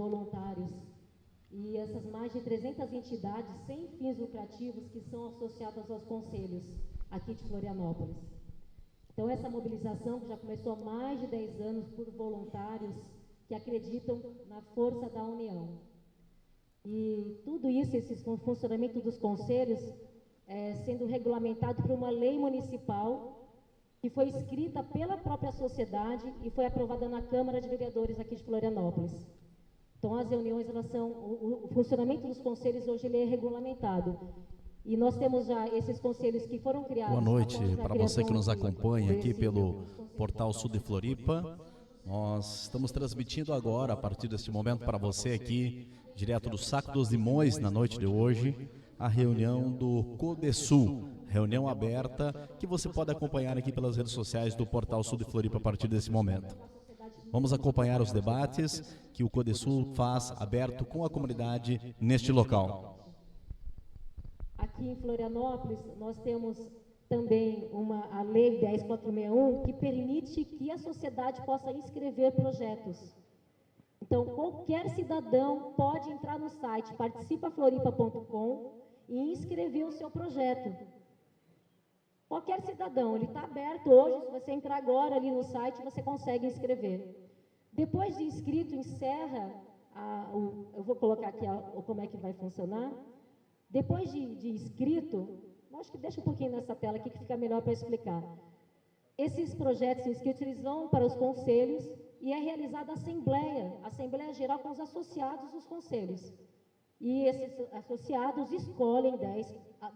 voluntários e essas mais de 300 entidades sem fins lucrativos que são associadas aos conselhos aqui de Florianópolis. Então, essa mobilização que já começou há mais de 10 anos por voluntários que acreditam na força da união. E tudo isso, esse funcionamento dos conselhos, sendo regulamentado por uma lei municipal que foi escrita pela própria sociedade e foi aprovada na Câmara de Vereadores aqui de Florianópolis. Então, as reuniões, elas são, o funcionamento dos conselhos hoje ele é regulamentado. E nós temos já esses conselhos que foram criados... Boa noite para você que nos acompanha aqui pelo Portal Sul de Floripa. Nós estamos transmitindo agora, a partir deste momento, para você aqui, direto do Saco dos Limões, na noite de hoje, a reunião do CODESUL, reunião aberta, que você pode acompanhar aqui pelas redes sociais do Portal Sul de Floripa a partir desse momento. Vamos acompanhar os debates que o CODESUL faz aberto com a comunidade neste local. Aqui em Florianópolis, nós temos também a Lei 10.461, que permite que a sociedade possa inscrever projetos. Então, qualquer cidadão pode entrar no site participafloripa.com e inscrever o seu projeto. Qualquer cidadão, ele está aberto hoje, se você entrar agora ali no site, você consegue inscrever. Depois de inscrito, encerra, eu vou colocar aqui como é que vai funcionar. Depois de inscrito, acho que deixa um pouquinho nessa tela aqui que fica melhor para explicar. Esses projetos inscritos, eles vão para os conselhos e é realizada a Assembleia Geral com os associados dos conselhos. E esses associados escolhem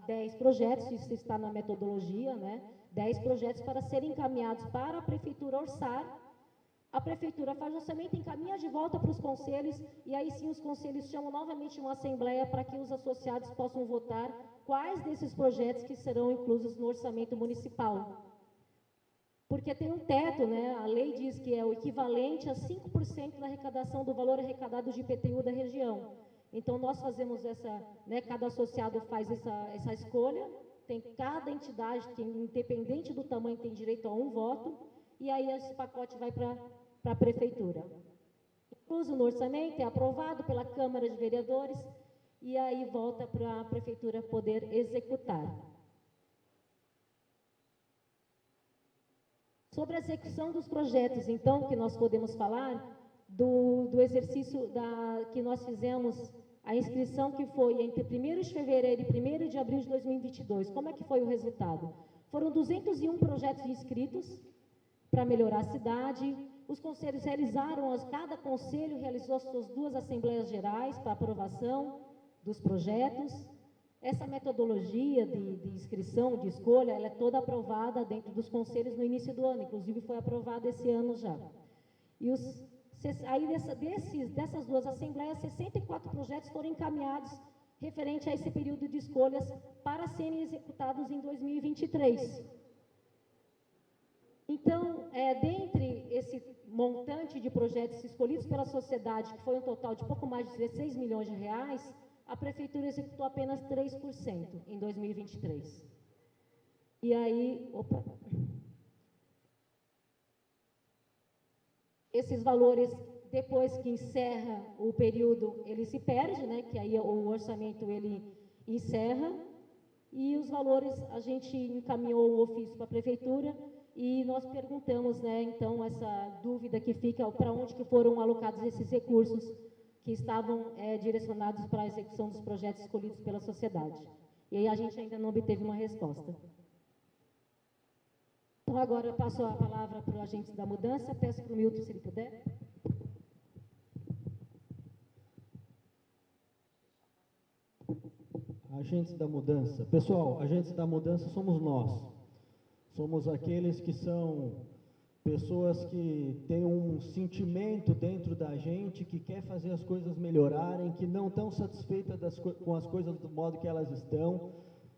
10 projetos, isso está na metodologia, né? 10 projetos para serem encaminhados para a Prefeitura orçar. A Prefeitura faz o orçamento, encaminha de volta para os conselhos, e aí sim os conselhos chamam novamente uma assembleia para que os associados possam votar quais desses projetos que serão inclusos no orçamento municipal. Porque tem um teto, né? A lei diz que é o equivalente a 5% da arrecadação do valor arrecadado de IPTU da região. Então, nós fazemos cada associado faz essa escolha, cada entidade, independente do tamanho, tem direito a um voto, e aí esse pacote vai para a Prefeitura. Incluso no orçamento, é aprovado pela Câmara de Vereadores, e aí volta para a Prefeitura poder executar. Sobre a execução dos projetos, então, que nós podemos falar do exercício que nós fizemos, a inscrição que foi entre 1º de fevereiro e 1º de abril de 2022. Como é que foi o resultado? Foram 201 projetos inscritos para melhorar a cidade. Os conselhos cada conselho realizou as suas 2 assembleias gerais para aprovação dos projetos. Essa metodologia de inscrição, de escolha, ela é toda aprovada dentro dos conselhos no início do ano, inclusive foi aprovada esse ano já. E aí dessas 2 assembleias, 64 projetos foram encaminhados referente a esse período de escolhas para serem executados em 2023. Então, dentre esse montante de projetos escolhidos pela sociedade, que foi um total de pouco mais de 16 milhões de reais, a Prefeitura executou apenas 3% em 2023. E aí, esses valores, depois que encerra o período, ele se perde, né? Que aí o orçamento ele encerra, e os valores a gente encaminhou um ofício para a Prefeitura e nós perguntamos, né? Então, essa dúvida que fica, para onde que foram alocados esses recursos que estavam direcionados para a execução dos projetos escolhidos pela sociedade. E aí a gente ainda não obteve uma resposta. Então, agora eu passo a palavra para o agente da mudança. Peço para o Milton, se ele puder. Agentes da mudança. Pessoal, agentes da mudança somos nós. Somos aqueles que são pessoas que têm um sentimento dentro da gente, que quer fazer as coisas melhorarem, que não estão satisfeitas com as coisas do modo que elas estão,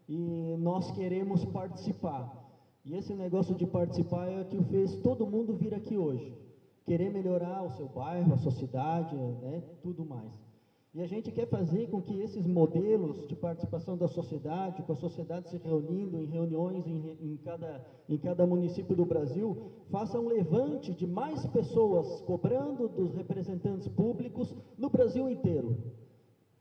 e nós queremos participar. E esse negócio de participar é o que fez todo mundo vir aqui hoje. Querer melhorar o seu bairro, a sua cidade, né, tudo mais. E a gente quer fazer com que esses modelos de participação da sociedade, com a sociedade se reunindo em reuniões em cada município do Brasil, faça um levante de mais pessoas cobrando dos representantes públicos no Brasil inteiro,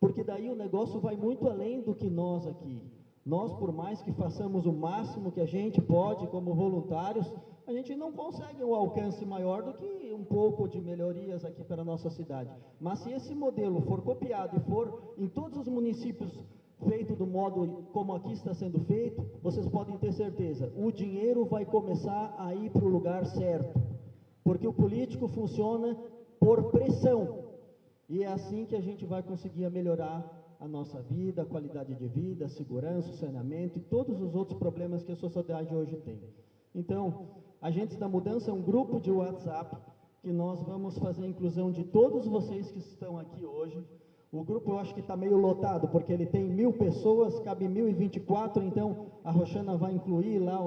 porque daí o negócio vai muito além do que nós aqui. Nós, por mais que façamos o máximo que a gente pode como voluntários, a gente não consegue um alcance maior do que um pouco de melhorias aqui para a nossa cidade. Mas se esse modelo for copiado e for em todos os municípios feito do modo como aqui está sendo feito, vocês podem ter certeza, o dinheiro vai começar a ir para o lugar certo, porque o político funciona por pressão, e é assim que a gente vai conseguir melhorar a nossa vida, a qualidade de vida, a segurança, o saneamento e todos os outros problemas que a sociedade hoje tem. Então, Agentes da Mudança é um grupo de WhatsApp que nós vamos fazer a inclusão de todos vocês que estão aqui hoje. O grupo eu acho que está meio lotado, porque ele tem 1000 pessoas, cabe 1024, então a Roxana vai incluir lá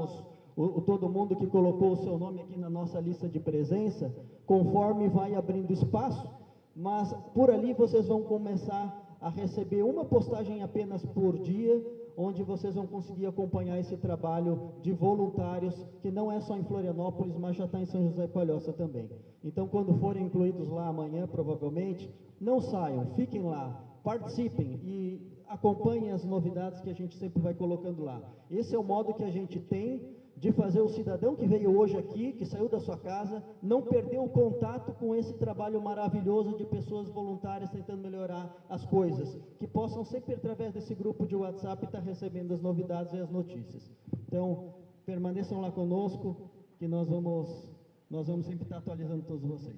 todo mundo que colocou o seu nome aqui na nossa lista de presença, conforme vai abrindo espaço, mas por ali vocês vão começar a receber uma postagem apenas por dia, onde vocês vão conseguir acompanhar esse trabalho de voluntários, que não é só em Florianópolis, mas já está em São José Palhoça também. Então, quando forem incluídos lá amanhã, provavelmente, não saiam, fiquem lá, participem e acompanhem as novidades que a gente sempre vai colocando lá. Esse é o modo que a gente tem de fazer o cidadão que veio hoje aqui, que saiu da sua casa, não perder o contato com esse trabalho maravilhoso de pessoas voluntárias tentando melhorar as coisas, que possam sempre, através desse grupo de WhatsApp, estar recebendo as novidades e as notícias. Então, permaneçam lá conosco, que nós vamos sempre estar atualizando todos vocês.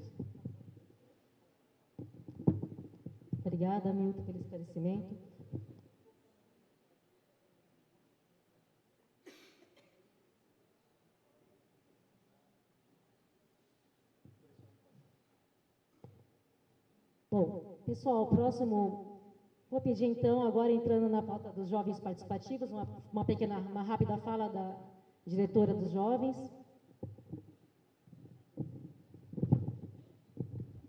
Obrigada, Milton, pelo esclarecimento. Bom, pessoal, próximo, vou pedir então, agora entrando na pauta dos jovens participativos, uma rápida fala da diretora dos jovens.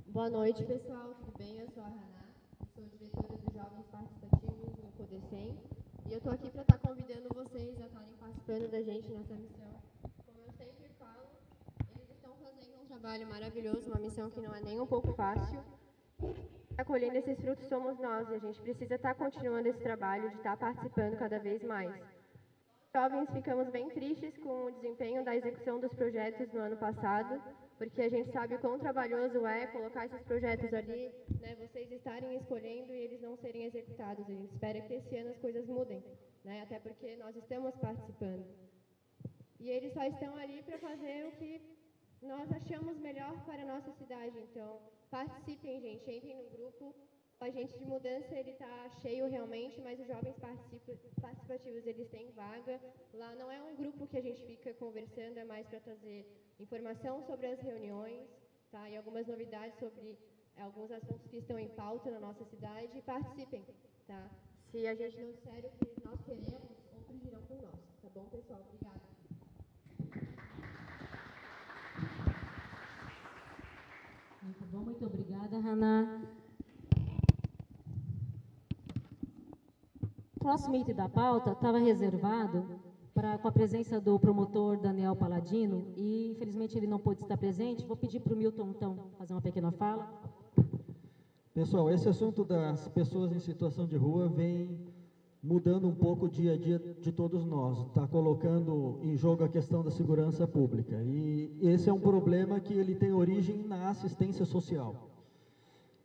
Boa noite, pessoal, tudo bem? Eu sou a Haná, sou diretora dos jovens participativos no CODECEM, e eu estou aqui para estar convidando vocês a estarem participando da gente nessa missão. Como eu sempre falo, eles estão fazendo um trabalho maravilhoso, uma missão que não é nem um pouco fácil. Acolhendo esses frutos somos nós, e a gente precisa estar continuando esse trabalho de estar participando cada vez mais. Jovens, ficamos bem tristes com o desempenho da execução dos projetos no ano passado, porque a gente sabe o quão trabalhoso é colocar esses projetos ali, né, vocês estarem escolhendo e eles não serem executados. A gente espera que esse ano as coisas mudem, né, até porque nós estamos participando. E eles só estão ali para fazer o que nós achamos melhor para a nossa cidade, então participem, gente, entrem no grupo. O Agente de Mudança, ele está cheio realmente, mas os jovens participativos, eles têm vaga. Lá não é um grupo que a gente fica conversando, é mais para trazer informação sobre as reuniões, tá? E algumas novidades sobre alguns assuntos que estão em pauta na nossa cidade. Participem, tá? Se a gente não disser o que nós queremos, outros virão por nós. Tá bom, pessoal? Obrigada. Muito bom, muito obrigada, Haná. O próximo item da pauta estava reservado com a presença do promotor Daniel Paladino, e infelizmente ele não pôde estar presente. Vou pedir para o Milton, então, fazer uma pequena fala. Pessoal, esse assunto das pessoas em situação de rua vem mudando um pouco o dia a dia de todos nós, está colocando em jogo a questão da segurança pública, e esse é um problema que ele tem origem na assistência social.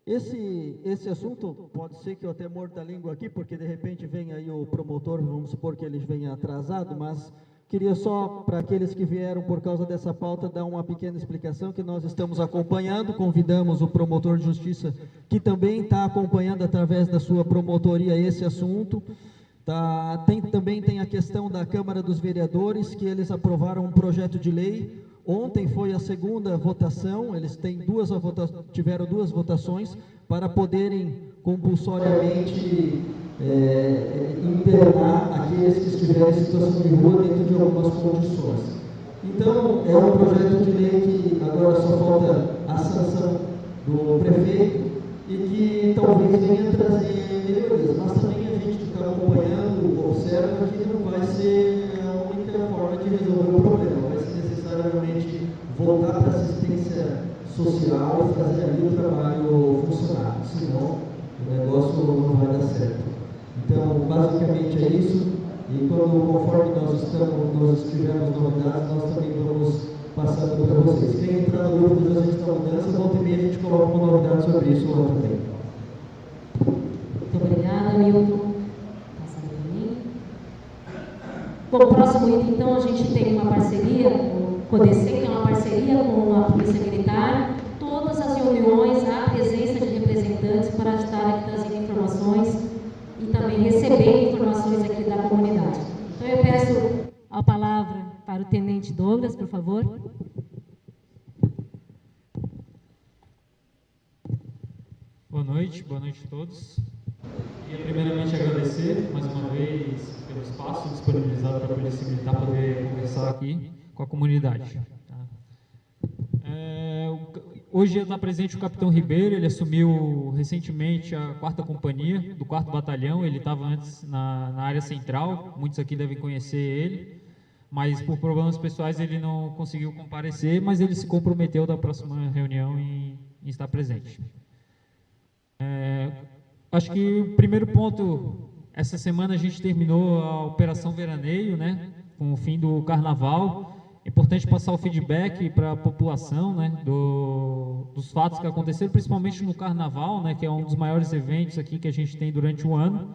Esse assunto, pode ser que eu até morda a língua aqui, porque de repente vem aí o promotor, vamos supor que ele venha atrasado, mas queria só, para aqueles que vieram por causa dessa pauta, dar uma pequena explicação que nós estamos acompanhando. Convidamos o promotor de justiça, que também está acompanhando através da sua promotoria esse assunto. Também tem a questão da Câmara dos Vereadores, que eles aprovaram um projeto de lei. Ontem foi a segunda votação, eles tiveram duas votações para poderem compulsoriamente internar aqueles que estiverem em situação de rua dentro de algumas condições. Então, é um projeto de lei que agora só falta a sanção do prefeito e que talvez venha trazer melhorias, mas também a gente que está acompanhando observa que não vai ser a única forma de resolver o problema, vai ser necessariamente voltar para a assistência social e fazer ali o trabalho funcionar, senão o negócio não vai dar certo. Então, basicamente é isso, e conforme nós tivermos novidades, nós também vamos passando para vocês. Quem entrar no grupo da Agentes da Mudança, volta e meia a gente coloca uma novidade sobre isso lá também. Muito obrigada, Milton. Passando para mim. Bom, próximo item, então, a gente tem uma parceria, o CODECEM tem uma parceria com a Polícia Militar. Todas as reuniões, há presença de representantes para estar aqui trazendo informações e também receber informações aqui da comunidade. Então, eu peço a palavra para o Tenente Douglas, por favor. Boa noite a todos. Queria primeiramente agradecer mais uma vez pelo espaço disponibilizado para a Polícia Militar poder conversar aqui com a comunidade. Hoje está presente o Capitão Ribeiro, ele assumiu recentemente a 4ª Companhia do 4º Batalhão, ele estava antes na área central, muitos aqui devem conhecer ele, mas por problemas pessoais ele não conseguiu comparecer, mas ele se comprometeu da próxima reunião em estar presente. Acho que o primeiro ponto, essa semana a gente terminou a Operação Veraneio, né, com o fim do Carnaval. É importante passar o feedback para a população, né, dos fatos que aconteceram, principalmente no Carnaval, né, que é um dos maiores eventos aqui que a gente tem durante o ano.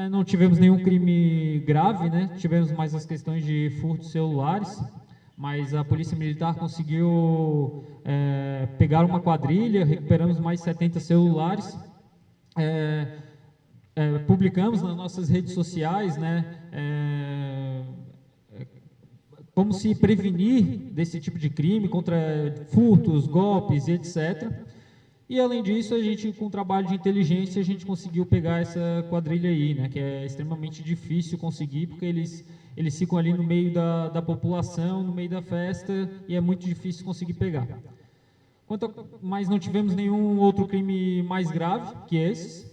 Não tivemos nenhum crime grave, né, tivemos mais as questões de furtos celulares, mas a Polícia Militar conseguiu pegar uma quadrilha, recuperamos mais 70 celulares, publicamos nas nossas redes sociais, né, como se prevenir desse tipo de crime, contra furtos, golpes, etc. E, além disso, a gente, com o trabalho de inteligência, a gente conseguiu pegar essa quadrilha aí, né, que é extremamente difícil conseguir, porque eles ficam ali no meio da população, no meio da festa, e é muito difícil conseguir pegar. Mas não tivemos nenhum outro crime mais grave que esses.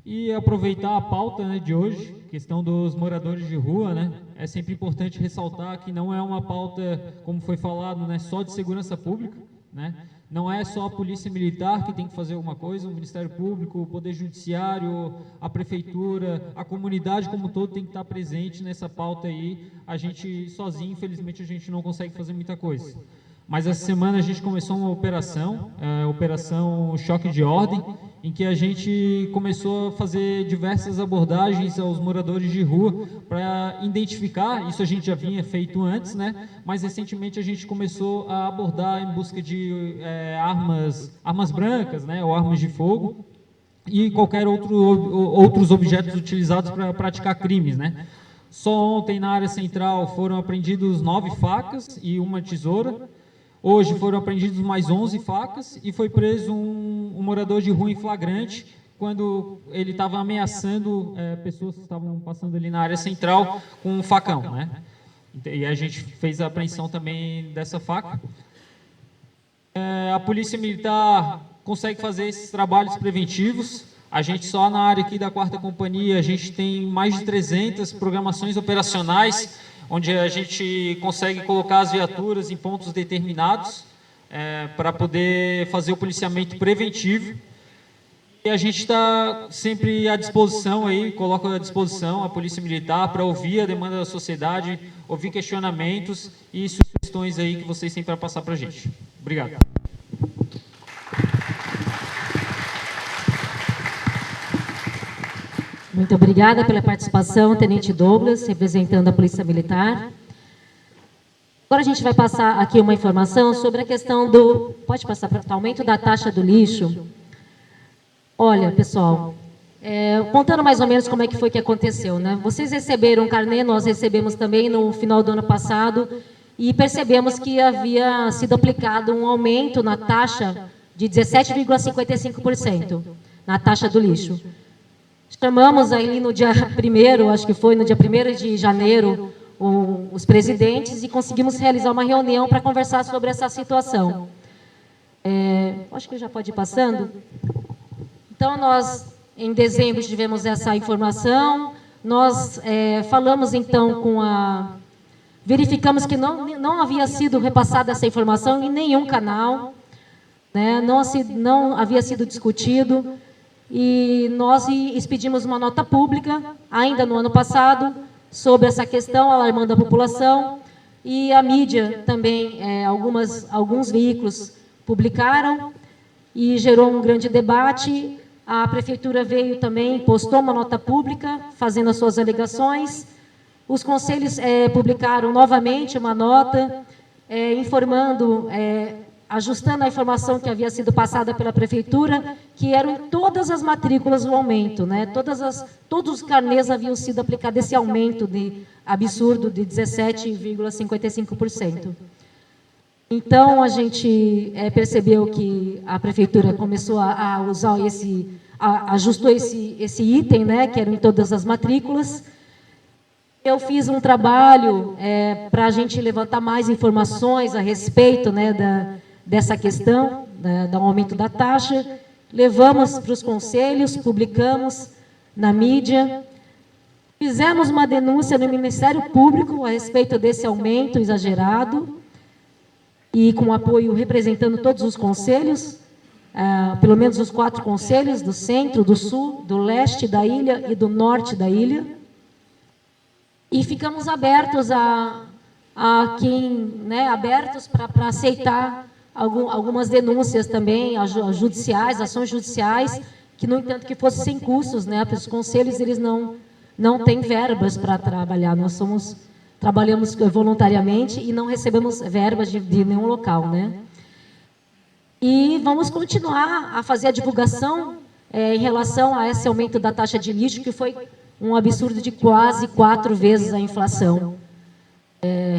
E aproveitar a pauta, né, de hoje, questão dos moradores de rua, né, é sempre importante ressaltar que não é uma pauta, como foi falado, né, só de segurança pública, né, não é só a Polícia Militar que tem que fazer alguma coisa, o Ministério Público, o Poder Judiciário, a Prefeitura, a comunidade como um todo tem que estar presente nessa pauta aí. A gente sozinho, infelizmente, a gente não consegue fazer muita coisa. Mas essa semana a gente começou uma operação, Operação Choque de Ordem, em que a gente começou a fazer diversas abordagens aos moradores de rua para identificar, isso a gente já vinha feito antes, né? Mas recentemente a gente começou a abordar em busca de armas brancas, né? Ou armas de fogo e qualquer outros objetos utilizados para praticar crimes, né? Só ontem na área central foram apreendidos 9 facas e uma tesoura. Hoje foram apreendidos mais 11 facas e foi preso um morador de rua em flagrante quando ele estava ameaçando pessoas que estavam passando ali na área central com um facão, né? E a gente fez a apreensão também dessa faca. A Polícia Militar consegue fazer esses trabalhos preventivos. A gente só na área aqui da 4ª Companhia, a gente tem mais de 300 programações operacionais, onde a gente consegue colocar as viaturas em pontos determinados para poder fazer o policiamento preventivo. E a gente está sempre à disposição aí, coloca à disposição a Polícia Militar para ouvir a demanda da sociedade, ouvir questionamentos e sugestões aí que vocês têm para passar para a gente. Obrigado. Muito obrigada pela participação, Tenente Douglas, representando a Polícia Militar. Agora a gente vai passar aqui uma informação sobre a questão do... Pode passar para o aumento da taxa do lixo. Olha, pessoal, contando mais ou menos como é que foi que aconteceu, né? Vocês receberam um carnê, nós recebemos também no final do ano passado, e percebemos que havia sido aplicado um aumento na taxa de 17,55% na taxa do lixo. Chamamos aí no dia 1º, acho que foi no dia 1º de janeiro, os presidentes e conseguimos realizar uma reunião para conversar sobre essa situação. Acho que já pode ir passando. Então, nós, em dezembro, tivemos essa informação, nós falamos, então, verificamos que não havia sido repassada essa informação em nenhum canal. né? Não havia sido discutido, e nós expedimos uma nota pública, ainda no ano passado, sobre essa questão, alarmando a população, e a mídia também, alguns veículos publicaram, e gerou um grande debate. A prefeitura veio também, postou uma nota pública, fazendo as suas alegações. Os conselhos publicaram novamente uma nota, informando, ajustando a informação que havia sido passada pela prefeitura, que eram todas as matrículas o aumento, né? Todos os carnês haviam sido aplicado esse aumento absurdo de 17,55%. Então, a gente percebeu que a prefeitura começou a usar ajustou esse item, né, que eram em todas as matrículas. Eu fiz um trabalho para a gente levantar mais informações a respeito, né, dessa questão, do aumento da taxa. Levamos para os conselhos, publicamos na mídia, fizemos uma denúncia no Ministério Público a respeito desse aumento exagerado, e com apoio representando todos os conselhos, pelo menos os 4 conselhos, do centro, do sul, do leste da ilha e do norte da ilha. E ficamos abertos abertos para aceitar algumas denúncias também, judiciais, ações judiciais, que, no entanto, que fossem sem custos, né? Porque os conselhos, eles não têm verbas para trabalhar. Nós trabalhamos voluntariamente e não recebemos verbas de nenhum local, né? E vamos continuar a fazer a divulgação em relação a esse aumento da taxa de lixo, que foi um absurdo de quase 4 vezes a inflação.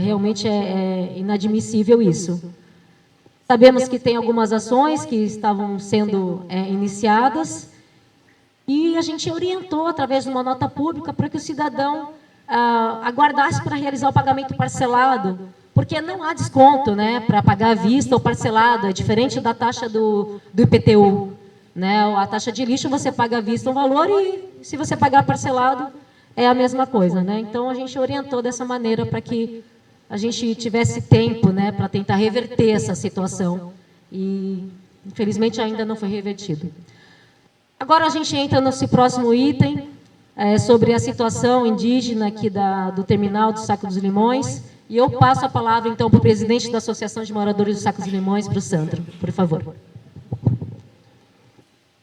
Realmente é inadmissível isso. Sabemos que tem algumas ações que estavam sendo iniciadas, e a gente orientou, através de uma nota pública, para que o cidadão aguardasse para realizar o pagamento parcelado, porque não há desconto, né, para pagar à vista ou parcelado, é diferente da taxa do IPTU. Né? A taxa de lixo você paga à vista um valor, e se você pagar parcelado é a mesma coisa. Né? Então, a gente orientou dessa maneira para que a gente tivesse tempo, né, para tentar reverter essa situação, e infelizmente ainda não foi revertido. Agora a gente entra nesse próximo item, sobre a situação indígena aqui do terminal do Saco dos Limões, e eu passo a palavra, então, para o presidente da Associação de Moradores do Saco dos Limões, para o Sandro, por favor.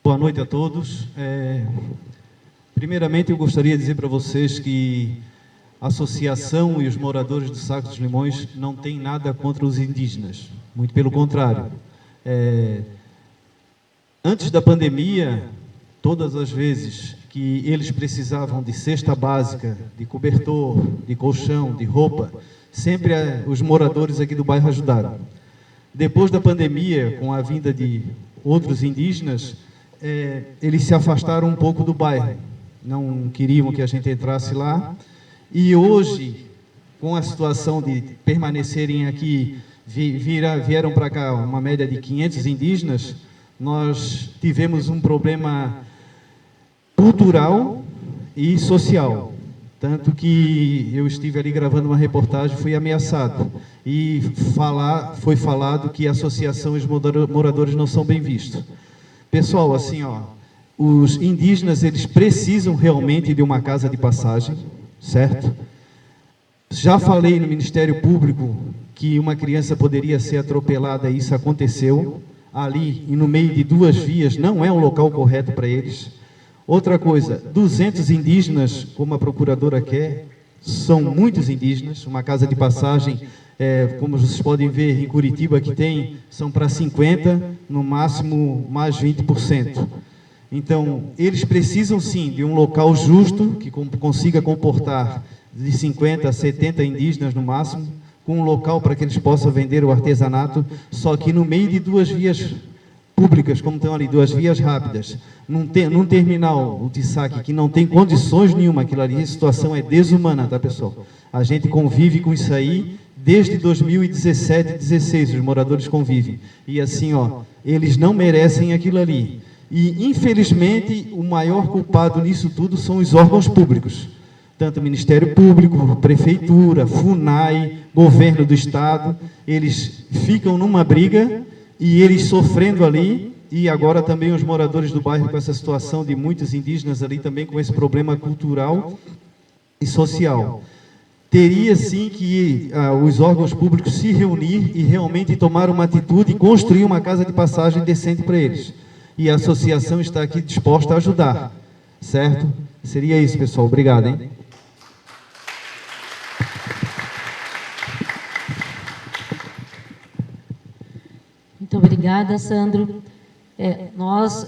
Boa noite a todos. Primeiramente, eu gostaria de dizer para vocês que a associação e os moradores do Saco dos Limões não têm nada contra os indígenas, muito pelo contrário. Antes da pandemia, todas as vezes que eles precisavam de cesta básica, de cobertor, de colchão, de roupa, sempre os moradores aqui do bairro ajudaram. Depois da pandemia, com a vinda de outros indígenas, eles se afastaram um pouco do bairro, não queriam que a gente entrasse lá, e hoje, com a situação de permanecerem aqui, vieram para cá uma média de 500 indígenas, nós tivemos um problema cultural e social, tanto que eu estive ali gravando uma reportagem, fui ameaçado, e foi falado que a associação e os moradores não são bem vistos. Pessoal, assim, os indígenas, eles precisam realmente de uma casa de passagem, certo? Já falei no Ministério Público que uma criança poderia ser atropelada, e isso aconteceu. Ali, e no meio de 2 vias, não é o local correto para eles. Outra coisa, 200 indígenas, como a procuradora quer, são muitos indígenas, uma casa de passagem, como vocês podem ver, em Curitiba, que tem, são para 50, no máximo mais 20%. Então, eles precisam sim de um local justo, que consiga comportar de 50 a 70 indígenas no máximo, com um local para que eles possam vender o artesanato, só que no meio de 2 vias públicas, como estão ali, 2 vias rápidas, num terminal, o Tissac, que não tem condições nenhuma, aquilo ali, a situação é desumana, tá, pessoal? A gente convive com isso aí desde 2017, 2016, os moradores convivem. E assim, eles não merecem aquilo ali. E, infelizmente, o maior culpado nisso tudo são os órgãos públicos. Tanto o Ministério Público, Prefeitura, FUNAI, Governo do Estado, eles ficam numa briga e eles sofrendo ali, e agora também os moradores do bairro com essa situação de muitos indígenas ali também com esse problema cultural e social. Teria sim que os órgãos públicos se reunir e realmente tomar uma atitude e construir uma casa de passagem decente para eles. E a associação está aqui disposta a ajudar, certo? Seria isso, pessoal. Obrigado, hein? Muito obrigada, Sandro. Nós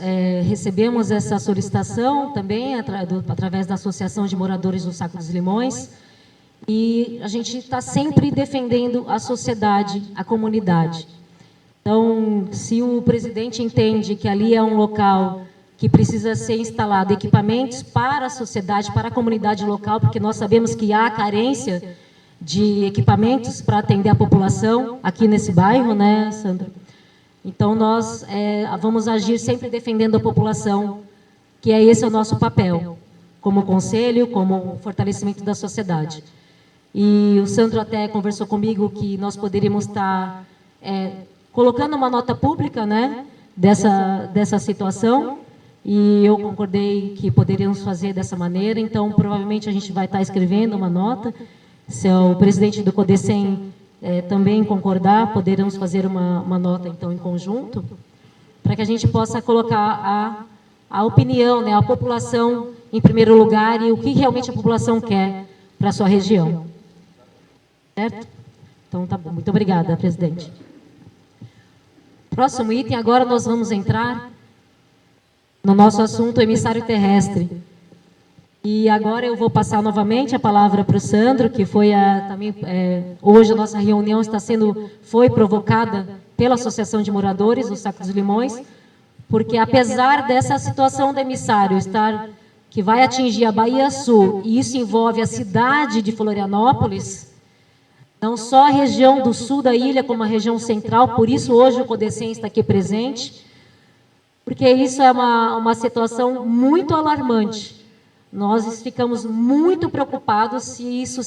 recebemos essa solicitação também através da Associação de Moradores do Saco dos Limões, e a gente está sempre defendendo a sociedade, a comunidade. Então, se o presidente entende que ali é um local que precisa ser instalado equipamentos para a sociedade, para a comunidade local, porque nós sabemos que há carência de equipamentos para atender a população aqui nesse bairro, né, Sandro? Então, nós vamos agir sempre defendendo a população, que esse é o nosso papel, como conselho, como fortalecimento da sociedade. E o Sandro até conversou comigo que nós poderíamos estar colocando uma nota pública, né, dessa situação, e eu concordei que poderíamos fazer dessa maneira. Então, provavelmente, a gente vai estar escrevendo uma nota. Se o presidente do CODECEM também concordar, poderemos fazer uma nota, então, em conjunto, para que a gente possa colocar a opinião, né, a população em primeiro lugar e o que realmente a população quer para a sua região. Certo? Então, tá bom. Muito obrigada, presidente. Próximo item, agora nós vamos entrar no nosso assunto emissário terrestre. E agora eu vou passar novamente a palavra para o Sandro, que foi também hoje a nossa reunião foi provocada pela Associação de Moradores do Saco dos Limões, porque apesar dessa situação do emissário que vai atingir a Bahia Sul, e isso envolve a cidade de Florianópolis, não só a região do sul da ilha, como a região central, por isso hoje o CODECEM está aqui presente, porque isso é uma situação muito alarmante. Nós ficamos muito preocupados se isso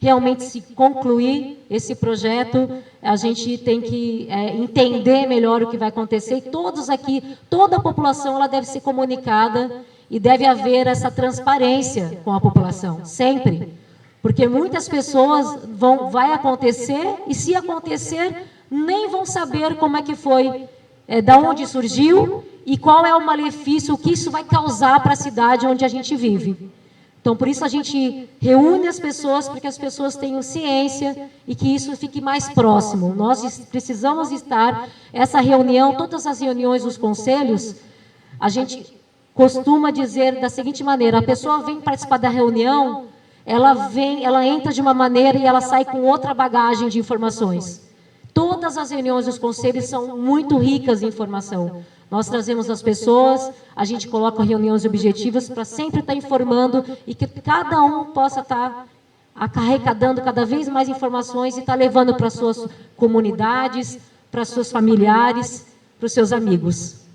realmente se concluir, esse projeto, a gente tem que entender melhor o que vai acontecer, e todos aqui, toda a população, ela deve ser comunicada e deve haver essa transparência com a população, sempre. Porque muitas pessoas vai acontecer, e se acontecer, nem vão saber como é que foi, da onde surgiu e qual é o malefício, o que isso vai causar para a cidade onde a gente vive. Então, por isso a gente reúne as pessoas, para que as pessoas tenham ciência e que isso fique mais próximo. Nós precisamos estar, essa reunião, todas as reuniões dos conselhos, a gente costuma dizer da seguinte maneira: a pessoa vem participar da reunião, ela entra de uma maneira e ela sai com outra bagagem de informações. Todas as reuniões dos conselhos são muito ricas em informação. Nós trazemos as pessoas, a gente coloca reuniões objetivas para sempre estar informando e que cada um possa estar arrecadando cada vez mais informações e estar levando para suas comunidades, para seus familiares, para os seus amigos.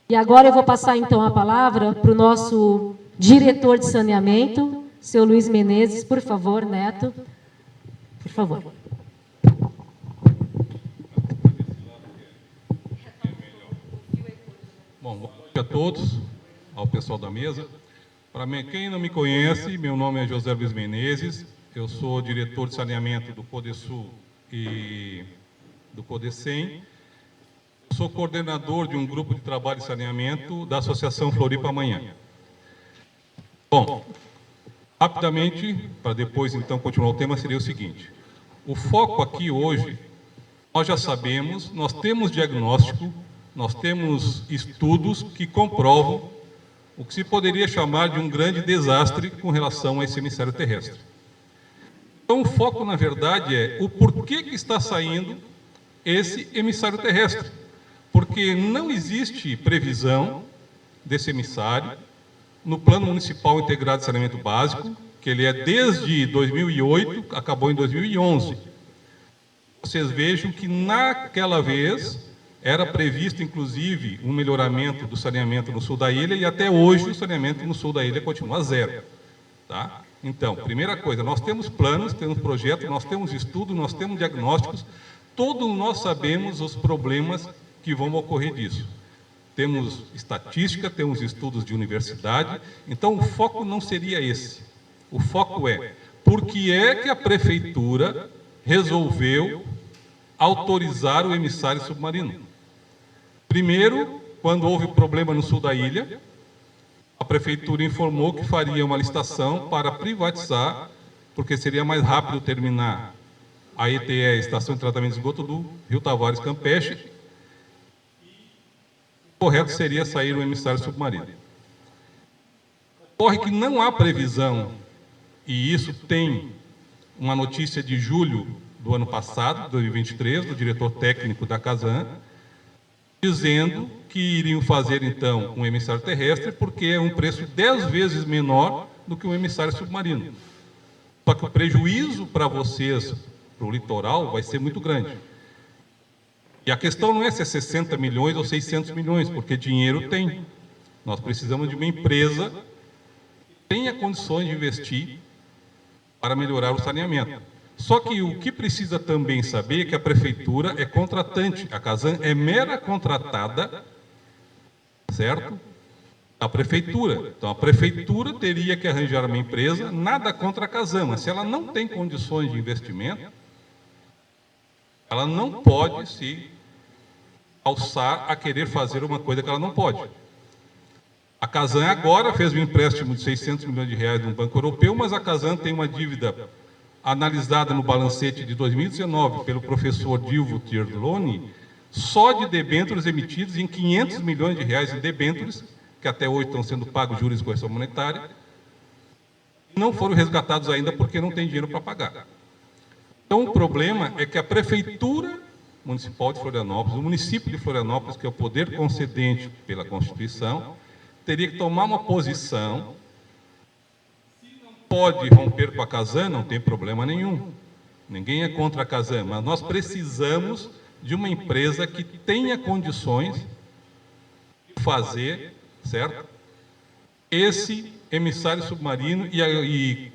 E agora eu vou passar então a palavra para o nosso diretor de saneamento, seu Luiz Menezes. Por favor, Neto. Por favor. Bom, boa noite a todos, ao pessoal da mesa. Para quem não me conhece, meu nome é José Luiz Menezes, eu sou diretor de saneamento do CODESUL e do CODECEM. Sou coordenador de um grupo de trabalho de saneamento da Associação Floripa Amanhã. Bom, rapidamente, para depois então continuar o tema, seria o seguinte: o foco aqui hoje, nós já sabemos, nós temos diagnóstico, nós temos estudos que comprovam o que se poderia chamar de um grande desastre com relação a esse emissário terrestre. Então, o foco, na verdade, é o porquê que está saindo esse emissário terrestre. Porque não existe previsão desse emissário no Plano Municipal Integrado de Saneamento Básico, que ele é desde 2008, acabou em 2011. Vocês vejam que naquela vez era previsto, inclusive, um melhoramento do saneamento no sul da ilha, e até hoje o saneamento no sul da ilha continua zero. Tá? Então, primeira coisa, nós temos planos, temos projetos, nós temos estudos, nós temos diagnósticos, todos nós sabemos os problemas que vão ocorrer disso. Temos estatística, temos estudos de universidade, então o foco não seria esse. O foco é, por que é que a prefeitura resolveu autorizar o emissário submarino? Primeiro, quando houve problema no sul da ilha, a prefeitura informou que faria uma licitação para privatizar, porque seria mais rápido terminar a ETE, a Estação de Tratamento de Esgoto do Rio Tavares Campeche. O correto seria sair o emissário submarino. Ocorre que não há previsão, e isso tem uma notícia de julho do ano passado, 2023, do diretor técnico da Casan, dizendo que iriam fazer, então, um emissário terrestre, porque é um preço 10 vezes menor do que um emissário submarino. Só que o prejuízo para vocês, para o litoral, vai ser muito grande. E a questão não é se é 60 milhões ou 600 milhões, porque dinheiro tem. Nós precisamos de uma empresa que tenha condições de investir para melhorar o saneamento. Só que o que precisa também saber é que a prefeitura é contratante, a Casan é mera contratada, certo? A prefeitura. Então, a prefeitura teria que arranjar uma empresa, nada contra a Casan, mas se ela não tem condições de investimento, ela não pode se alçar a querer fazer uma coisa que ela não pode. A Casan agora fez um empréstimo de 600 milhões de reais no Banco Europeu, mas a Casan tem uma dívida analisada no balancete de 2019 pelo professor Dilvo Tierdloni, só de debêntures emitidos em 500 milhões de reais em debêntures, que até hoje estão sendo pagos juros de correção monetária, não foram resgatados ainda porque não tem dinheiro para pagar. Então, o problema é que a Prefeitura Municipal de Florianópolis, o município de Florianópolis, que é o poder concedente pela Constituição, teria que tomar uma posição. Pode romper com a Casan, não tem problema nenhum. Ninguém é contra a Casan, mas nós precisamos de uma empresa que tenha condições de fazer, certo? Esse emissário submarino e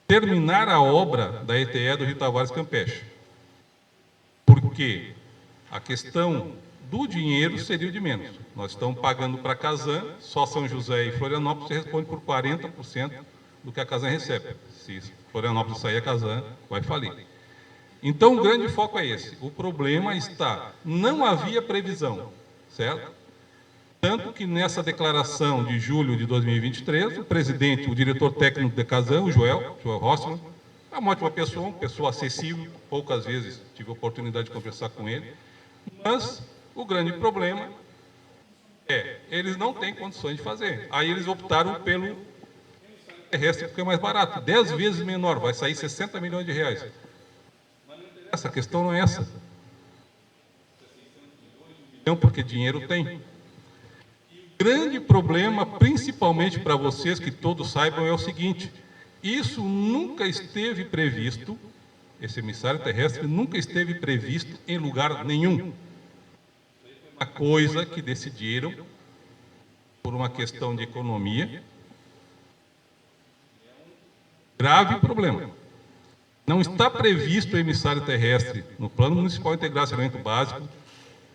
terminar a obra da ETE do Rio Tavares Campeche. Porque a questão do dinheiro seria o de menos. Nós estamos pagando para a Casan, só São José e Florianópolis responde por 40% do que a Casan recebe. Se Florianópolis sair, a Casan vai falir. Então, o grande foco é esse. O problema está, não havia previsão, certo? Tanto que nessa declaração de julho de 2023, o presidente, o diretor técnico da Casan, o Joel Rossmann, é uma ótima pessoa, uma pessoa acessível, poucas vezes tive a oportunidade de conversar com ele, mas o grande problema é, eles não têm condições de fazer. Aí eles optaram pelo terrestre, porque é mais barato, 10 vezes menor, vai sair 60 milhões de reais. Essa questão não é essa. Não, porque dinheiro tem. O grande problema, principalmente para vocês, que todos saibam, é o seguinte: isso nunca esteve previsto, esse emissário terrestre nunca esteve previsto em lugar nenhum. Uma coisa que decidiram, por uma questão de economia, grave problema. Não está previsto o emissário terrestre no Plano Municipal Integrado de Saneamento Básico,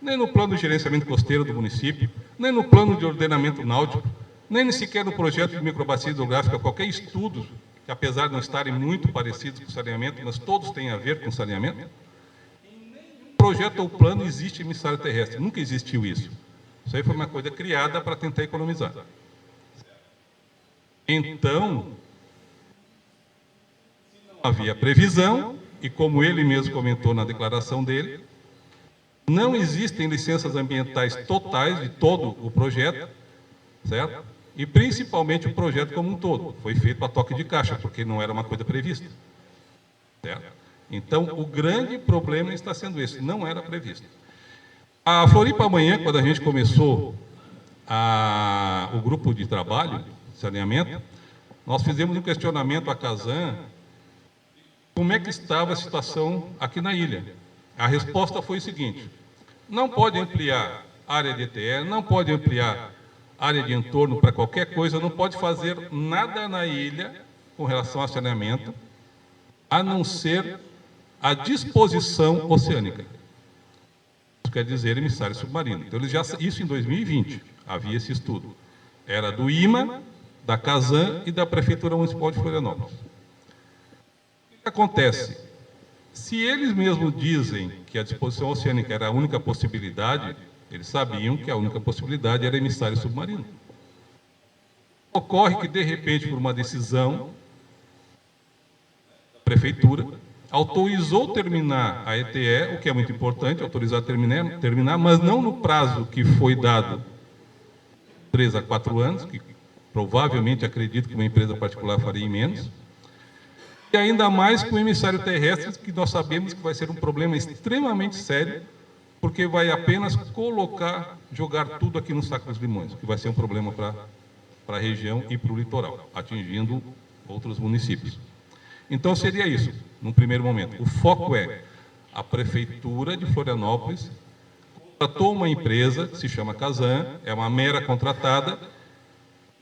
nem no Plano de Gerenciamento Costeiro do município, nem no Plano de Ordenamento Náutico, nem sequer no projeto de microbacia hidrográfica, qualquer estudo, que apesar de não estarem muito parecidos com saneamento, mas todos têm a ver com saneamento, em nenhum projeto ou plano existe emissário terrestre, nunca existiu isso. Isso aí foi uma coisa criada para tentar economizar. Então, havia previsão, e como ele mesmo comentou na declaração dele, não existem licenças ambientais totais de todo o projeto, certo? E principalmente o projeto como um todo. Foi feito a toque de caixa, porque não era uma coisa prevista, certo? Então, o grande problema está sendo esse, não era previsto. A Floripa amanhã, quando a gente começou o grupo de trabalho, saneamento, nós fizemos um questionamento à Casan, como é que estava a situação aqui na ilha. A resposta foi o seguinte: não pode ampliar área de ETE, não pode ampliar área de entorno para qualquer coisa, não pode fazer nada na ilha com relação a saneamento, a não ser a disposição oceânica. quer dizer emissário submarino. Então, isso em 2020, havia esse estudo. Era do IMA, da Casan e da Prefeitura Municipal de Florianópolis. O que acontece? Se eles mesmos dizem que a disposição oceânica era a única possibilidade, eles sabiam que a única possibilidade era emissário submarino. Ocorre que, de repente, por uma decisão, a Prefeitura autorizou terminar a ETE, o que é muito importante, autorizar terminar, mas não no prazo que foi dado, 3 a 4 anos, que provavelmente acredito que uma empresa particular faria em menos, e ainda mais com o emissário terrestre, que nós sabemos que vai ser um problema extremamente sério, porque vai apenas jogar tudo aqui no Saco dos Limões, que vai ser um problema para a região e para o litoral, atingindo outros municípios. Então, seria isso, num primeiro momento. O foco é a Prefeitura de Florianópolis contratou uma empresa, que se chama Casan, é uma mera contratada,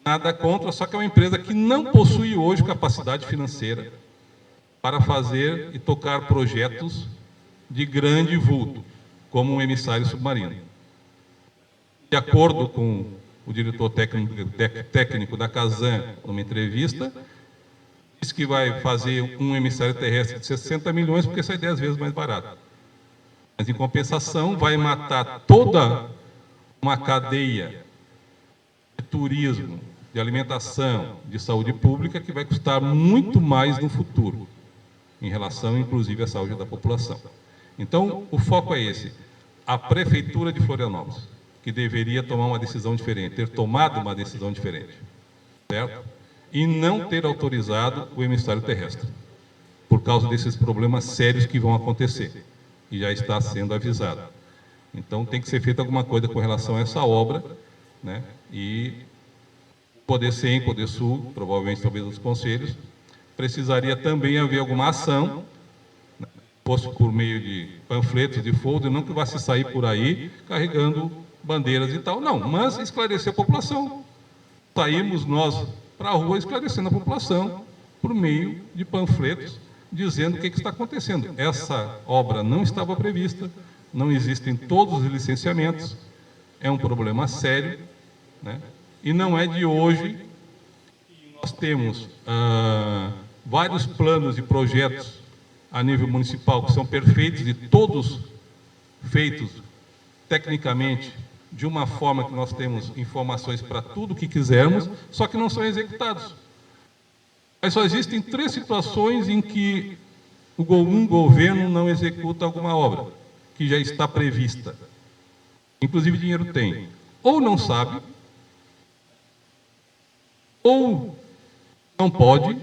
nada contra, só que é uma empresa que não possui hoje capacidade financeira para fazer e tocar projetos de grande vulto, como um emissário submarino. De acordo com o diretor técnico da Casan, numa entrevista, disse que vai fazer um emissário terrestre de 60 milhões, porque sai 10 vezes mais barato. Mas, em compensação, vai matar toda uma cadeia de turismo, de alimentação, de saúde pública, que vai custar muito mais no futuro, em relação, inclusive, à saúde da população. Então, o foco é esse. A Prefeitura de Florianópolis, que deveria tomar uma decisão diferente, ter tomado uma decisão diferente, certo? E não ter autorizado o emissário terrestre, por causa desses problemas sérios que vão acontecer, e já está sendo avisado. Então, tem que ser feita alguma coisa com relação a essa obra, né? E Poder Sem, Poder Sul, provavelmente talvez os conselhos, precisaria também haver alguma ação, né? Fosse por meio de panfletos, de folder, não que vá se sair por aí carregando bandeiras e tal, não, mas esclarecer a população. Saímos nós para a rua esclarecendo a população por meio de panfletos, dizendo o que está acontecendo. Essa obra não estava prevista, não existem todos os licenciamentos, é um problema sério, né? E não é de hoje que nós temos vários planos e projetos a nível municipal que são perfeitos e todos feitos tecnicamente de uma forma que nós temos informações para tudo o que quisermos, só que não são executados. Mas só existem 3 situações em que um governo não executa alguma obra que já está prevista. Inclusive, dinheiro tem. Ou não sabe, ou não pode,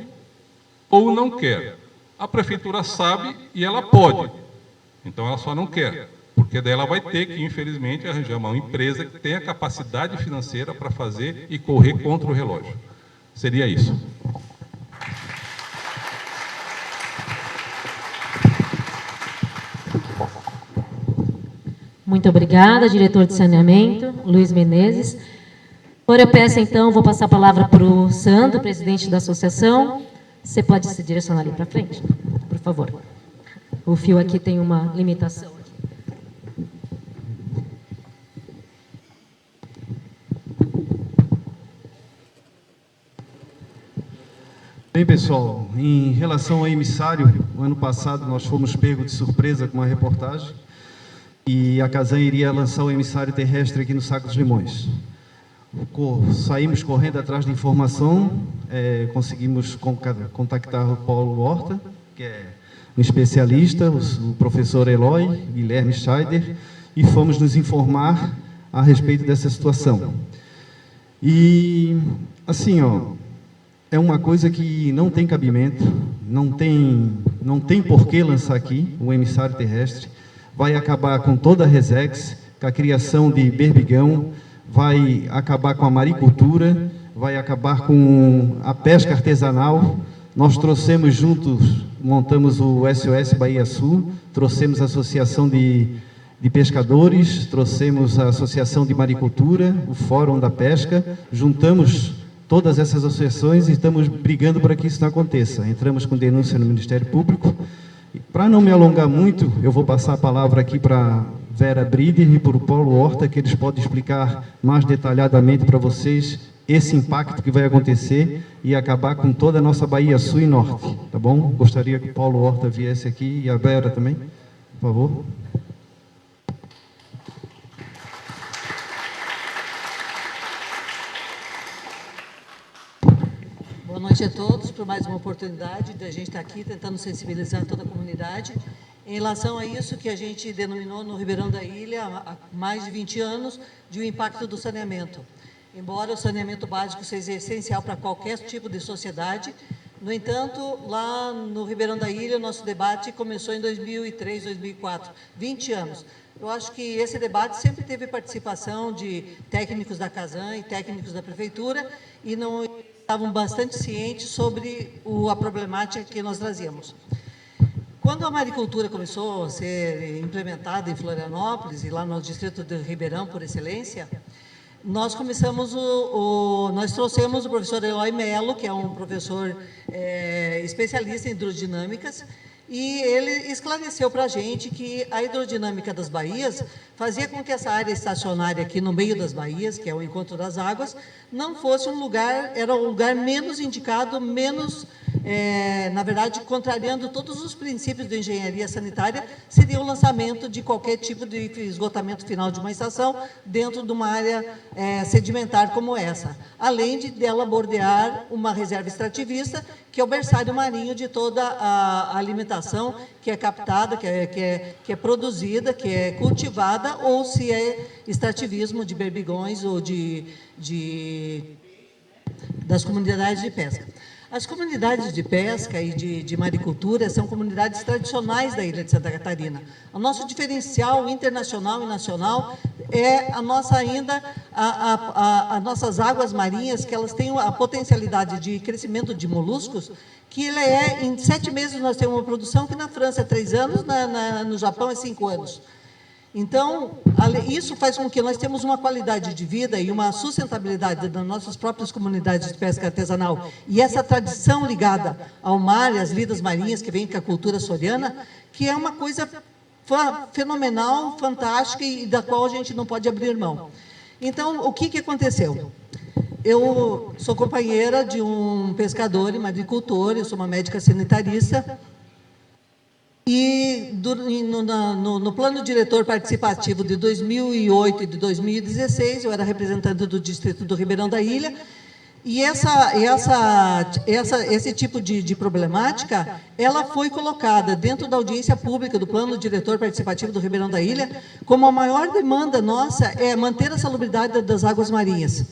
ou não quer. A Prefeitura sabe e ela pode, então ela só não quer. Porque daí ela vai ter que, infelizmente, arranjar uma empresa que tenha capacidade financeira para fazer e correr contra o relógio. Seria isso. Muito obrigada, diretor de saneamento, Luiz Menezes. Agora eu peço, então, vou passar a palavra para o Sandro, presidente da associação. Você pode se direcionar ali para frente, por favor. O fio aqui tem uma limitação. Bem, pessoal, em relação ao emissário, o ano passado nós fomos pegos de surpresa com uma reportagem e a Casan iria lançar o emissário terrestre aqui no Saco dos Limões. Saímos correndo atrás de informação, conseguimos contactar o Paulo Horta, que é um especialista, o professor Eloy, Guilherme Scheider, e fomos nos informar a respeito dessa situação. E, assim, é uma coisa que não tem cabimento, não tem por que lançar aqui o emissário terrestre, vai acabar com toda a Resex, com a criação de berbigão, vai acabar com a maricultura, vai acabar com a pesca artesanal. Nós trouxemos juntos, montamos o SOS Bahia Sul, trouxemos a Associação de Pescadores, trouxemos a Associação de Maricultura, o Fórum da Pesca, juntamos todas essas associações e estamos brigando para que isso não aconteça. Entramos com denúncia no Ministério Público. Para não me alongar muito, eu vou passar a palavra aqui para Vera Brider e para o Paulo Horta, que eles podem explicar mais detalhadamente para vocês esse impacto que vai acontecer e acabar com toda a nossa Bahia Sul e Norte, tá bom? Gostaria que o Paulo Horta viesse aqui e a Vera também, por favor. Boa noite a todos, por mais uma oportunidade de a gente estar aqui tentando sensibilizar toda a comunidade em relação a isso que a gente denominou no Ribeirão da Ilha, há mais de 20 anos, de um impacto do saneamento. Embora o saneamento básico seja essencial para qualquer tipo de sociedade, no entanto, lá no Ribeirão da Ilha, o nosso debate começou em 2003, 2004, 20 anos. Eu acho que esse debate sempre teve participação de técnicos da Casan e técnicos da Prefeitura e não estavam bastante cientes sobre a problemática que nós trazíamos. Quando a maricultura começou a ser implementada em Florianópolis e lá no distrito do Ribeirão, por excelência, nós começamos nós trouxemos o professor Eloy Mello, que é um professor especialista em hidrodinâmicas, e ele esclareceu para a gente que a hidrodinâmica das baías fazia com que essa área estacionária aqui no meio das baías, que é o encontro das águas, não fosse um lugar, era um lugar menos indicado, menos, na verdade, contrariando todos os princípios da engenharia sanitária, seria o lançamento de qualquer tipo de esgotamento final de uma estação dentro de uma área sedimentar como essa, além de dela bordear uma reserva extrativista, que é o berçário marinho de toda a alimentação que é captada, que é produzida, que é cultivada, ou se é extrativismo de berbigões ou das comunidades de pesca. As comunidades de pesca e de maricultura são comunidades tradicionais da ilha de Santa Catarina. O nosso diferencial internacional e nacional é a nossa ainda, as nossas águas marinhas, que elas têm a potencialidade de crescimento de moluscos, que em 7 meses nós temos uma produção que na França é 3 anos, no Japão é 5 anos. Então, isso faz com que nós temos uma qualidade de vida e uma sustentabilidade das nossas próprias comunidades de pesca artesanal. E essa tradição ligada ao mar e às vidas marinhas, que vem com a cultura soriana, que é uma coisa fenomenal, fantástica e da qual a gente não pode abrir mão. Então, o que aconteceu? Eu sou companheira de um pescador e maricultor, eu sou uma médica sanitarista, e no plano diretor participativo de 2008 e de 2016, eu era representante do distrito do Ribeirão da Ilha, e esse tipo de problemática, ela foi colocada dentro da audiência pública do plano diretor participativo do Ribeirão da Ilha, como a maior demanda nossa é manter a salubridade das águas marinhas.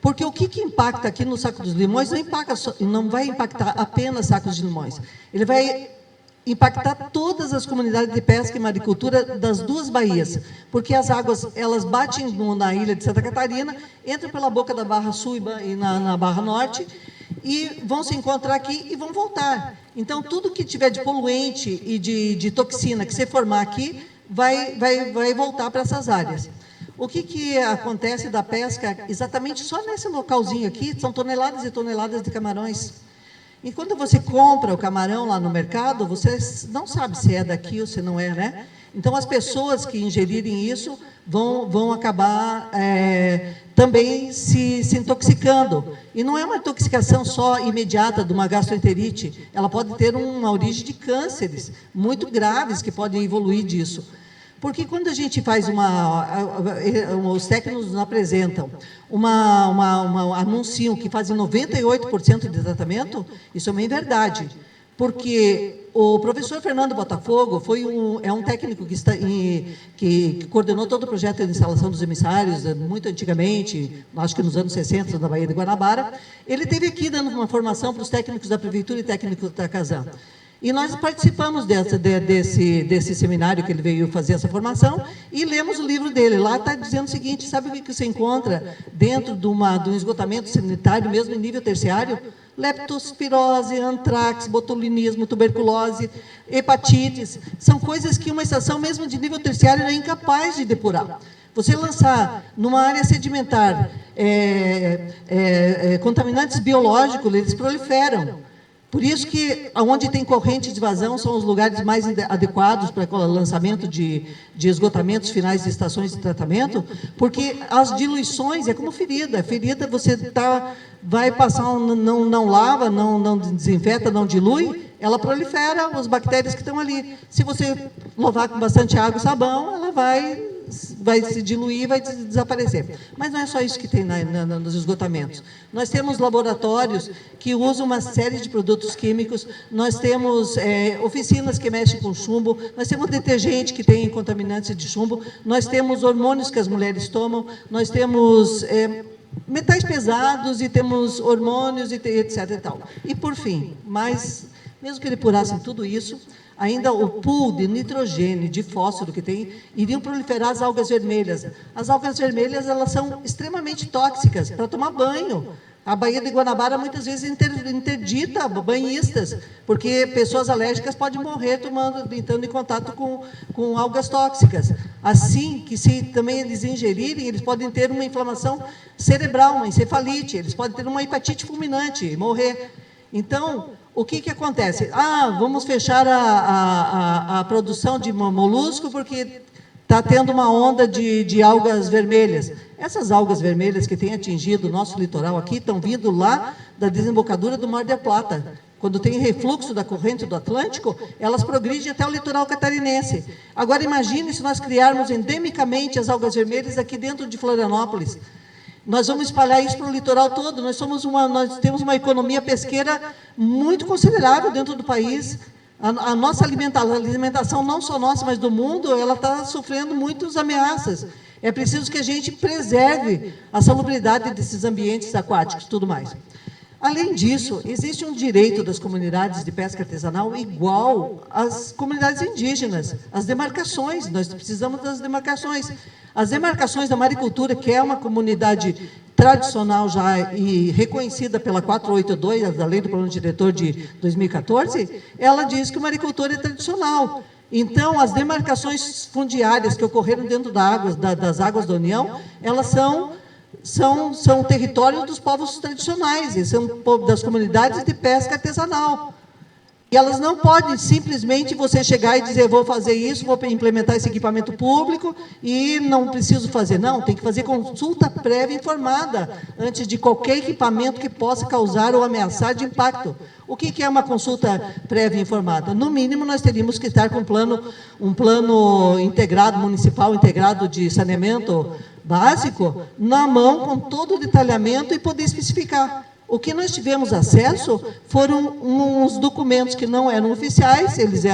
Porque o que impacta aqui no Saco dos Limões não vai impactar apenas Sacos de Limões, ele vai impactar todas as comunidades de pesca e maricultura das duas baías, porque as águas, elas batem na ilha de Santa Catarina, entram pela boca da Barra Sul e na Barra Norte, e vão se encontrar aqui e vão voltar. Então, tudo que tiver de poluente e de toxina que se formar aqui, vai voltar para essas áreas. O que acontece da pesca, exatamente só nesse localzinho aqui, são toneladas e toneladas de camarões. E quando você compra o camarão lá no mercado, você não sabe se é daqui ou se não é, né? Então, as pessoas que ingerirem isso vão acabar também se intoxicando. E não é uma intoxicação só imediata de uma gastroenterite, ela pode ter uma origem de cânceres muito graves que podem evoluir disso. Porque quando a gente faz os técnicos nos apresentam, anunciam que fazem 98% de tratamento, isso é uma inverdade. Porque o professor Fernando Botafogo é um técnico que coordenou todo o projeto de instalação dos emissários, muito antigamente, acho que nos anos 60, na Baía de Guanabara. Ele esteve aqui dando uma formação para os técnicos da Prefeitura e técnicos da Casan. E nós participamos desse seminário que ele veio fazer essa formação e lemos o livro dele. Lá está dizendo o seguinte, sabe o que você encontra dentro de um esgotamento sanitário, mesmo em nível terciário? Leptospirose, antrax, botulinismo, tuberculose, hepatites. São coisas que uma estação, mesmo de nível terciário, é incapaz de depurar. Você lançar numa área sedimentar contaminantes biológicos, eles proliferam. Por isso que, onde tem corrente de vazão, são os lugares mais adequados para o lançamento de esgotamentos finais de estações de tratamento, porque as diluições é como ferida. Ferida, você vai passar, não lava, não desinfeta, não dilui, ela prolifera as bactérias que estão ali. Se você lavar com bastante água e sabão, ela vai se diluir, vai desaparecer. Mas não é só isso que tem nos esgotamentos. Nós temos laboratórios que usam uma série de produtos químicos, nós temos oficinas que mexem com chumbo, nós temos detergente que tem contaminantes de chumbo, nós temos hormônios que as mulheres tomam, nós temos metais pesados e temos hormônios, e etc. E tal. E, por fim, mas, mesmo que ele apurassem tudo isso, ainda o pool de nitrogênio, de fósforo que tem, iriam proliferar as algas vermelhas. As algas vermelhas, elas são extremamente tóxicas para tomar banho. A Baía de Guanabara, muitas vezes, interdita banhistas, porque pessoas alérgicas podem morrer entrando em contato com algas tóxicas. Assim, que se também eles ingerirem, eles podem ter uma inflamação cerebral, uma encefalite, eles podem ter uma hepatite fulminante e morrer. Então, o que acontece? Vamos fechar a produção de molusco porque está tendo uma onda de algas vermelhas. Essas algas vermelhas que têm atingido o nosso litoral aqui estão vindo lá da desembocadura do Mar del Plata. Quando tem refluxo da corrente do Atlântico, elas progridem até o litoral catarinense. Agora, imagine se nós criarmos endemicamente as algas vermelhas aqui dentro de Florianópolis. Nós vamos espalhar isso para o litoral todo. Nós temos uma economia pesqueira muito considerável dentro do país. A nossa alimentação, não só nossa, mas do mundo, ela está sofrendo muitas ameaças. É preciso que a gente preserve a salubridade desses ambientes aquáticos e tudo mais. Além disso, existe um direito das comunidades de pesca artesanal igual às comunidades indígenas, as demarcações. Nós precisamos das demarcações. As demarcações da maricultura, que é uma comunidade tradicional já e reconhecida pela 482, da Lei do Plano Diretor de 2014, ela diz que a maricultura é tradicional. Então, as demarcações fundiárias que ocorreram dentro das águas da União, elas são territórios dos povos tradicionais, e são das comunidades de pesca artesanal. E elas não podem simplesmente você chegar e dizer, vou fazer isso, vou implementar esse equipamento público e não preciso fazer. Não, tem que fazer consulta prévia informada antes de qualquer equipamento que possa causar ou ameaçar de impacto. O que é uma consulta prévia informada? No mínimo, nós teríamos que estar com um plano integrado, municipal integrado de saneamento básico, na mão, com todo o detalhamento e poder especificar. O que nós tivemos acesso foram uns documentos que não eram oficiais, eles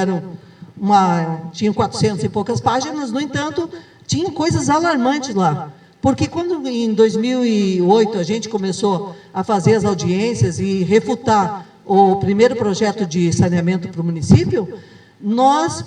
tinham 400 e poucas páginas, no entanto, tinham coisas alarmantes lá. Porque quando, em 2008, a gente começou a fazer as audiências e refutar o primeiro projeto de saneamento para o município, nós...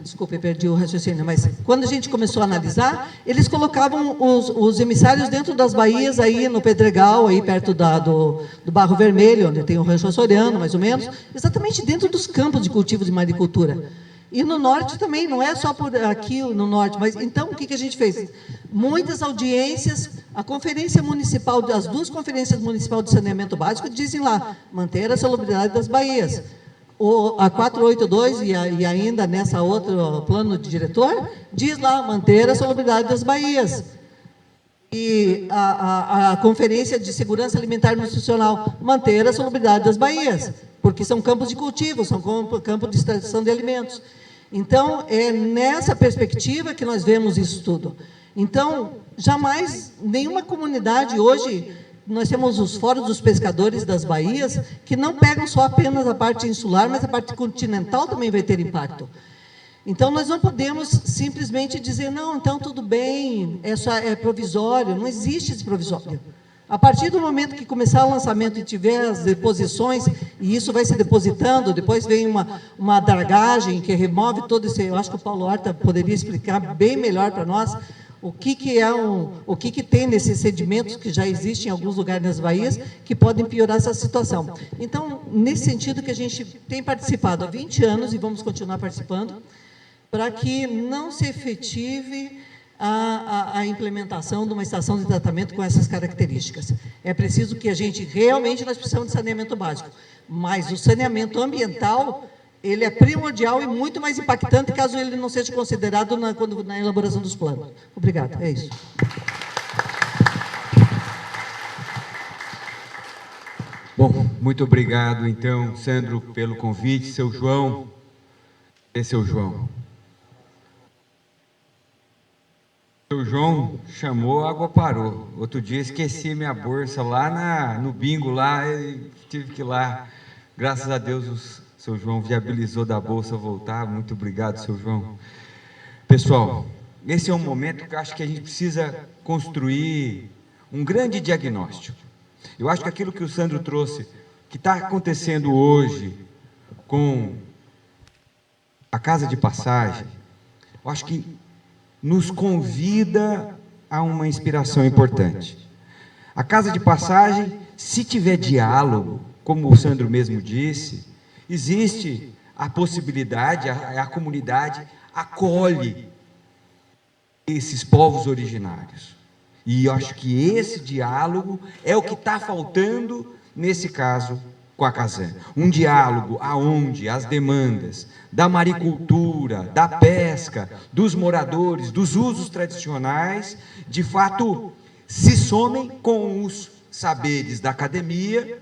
Desculpe, perdi o raciocínio, mas quando a gente começou a analisar, eles colocavam os emissários dentro das baías, aí no Pedregal, aí perto do Barro Vermelho, onde tem o Rancho Açoriano, mais ou menos, exatamente dentro dos campos de cultivo de maricultura. E no norte também, não é só por aqui no norte, mas então o que a gente fez? Muitas audiências, a conferência municipal, as duas conferências municipais de saneamento básico dizem lá, manter a salubridade das baías. A 482 e ainda nessa outro plano de diretor, diz lá, manter a salubridade das baías. E a Conferência de Segurança Alimentar e Nutricional, manter a salubridade das baías, porque são campos de cultivo, são campos de extração de alimentos. Então, é nessa perspectiva que nós vemos isso tudo. Então, jamais, nenhuma comunidade hoje... Nós temos os fóruns dos pescadores das baías, que não pegam só apenas a parte insular, mas a parte continental também vai ter impacto. Então, nós não podemos simplesmente dizer, não, então tudo bem, é provisório. Não existe esse provisório. A partir do momento que começar o lançamento e tiver as deposições, e isso vai se depositando, depois vem uma dragagem que remove todo esse... Eu acho que o Paulo Horta poderia explicar bem melhor para nós, o que tem nesses sedimentos que já existem em alguns lugares nas baías, que podem piorar essa situação. Então, nesse sentido que a gente tem participado há 20 anos, e vamos continuar participando, para que não se efetive a implementação de uma estação de tratamento com essas características. É preciso que a gente, realmente, nós precisamos de saneamento básico, mas o saneamento ambiental, ele é primordial e muito mais impactante caso ele não seja considerado na elaboração dos planos. Obrigado, é isso. Bom, muito obrigado, então, Sandro, pelo convite. Seu João, seu João. Seu João chamou, a água parou. Outro dia esqueci minha bolsa lá no bingo, lá, e tive que ir lá. Graças a Deus, o seu João viabilizou da bolsa voltar. Muito obrigado, seu João. Pessoal, esse é um momento que eu acho que a gente precisa construir um grande diagnóstico. Eu acho que aquilo que o Sandro trouxe, que está acontecendo hoje com a Casa de Passagem, eu acho que nos convida a uma inspiração importante. A Casa de Passagem, se tiver diálogo, como o Sandro mesmo disse, existe a possibilidade, a comunidade acolhe esses povos originários. E eu acho que esse diálogo é o que está faltando nesse caso com a Casan. Um diálogo aonde as demandas da maricultura, da pesca, dos moradores, dos usos tradicionais, de fato, se somem com os saberes da academia,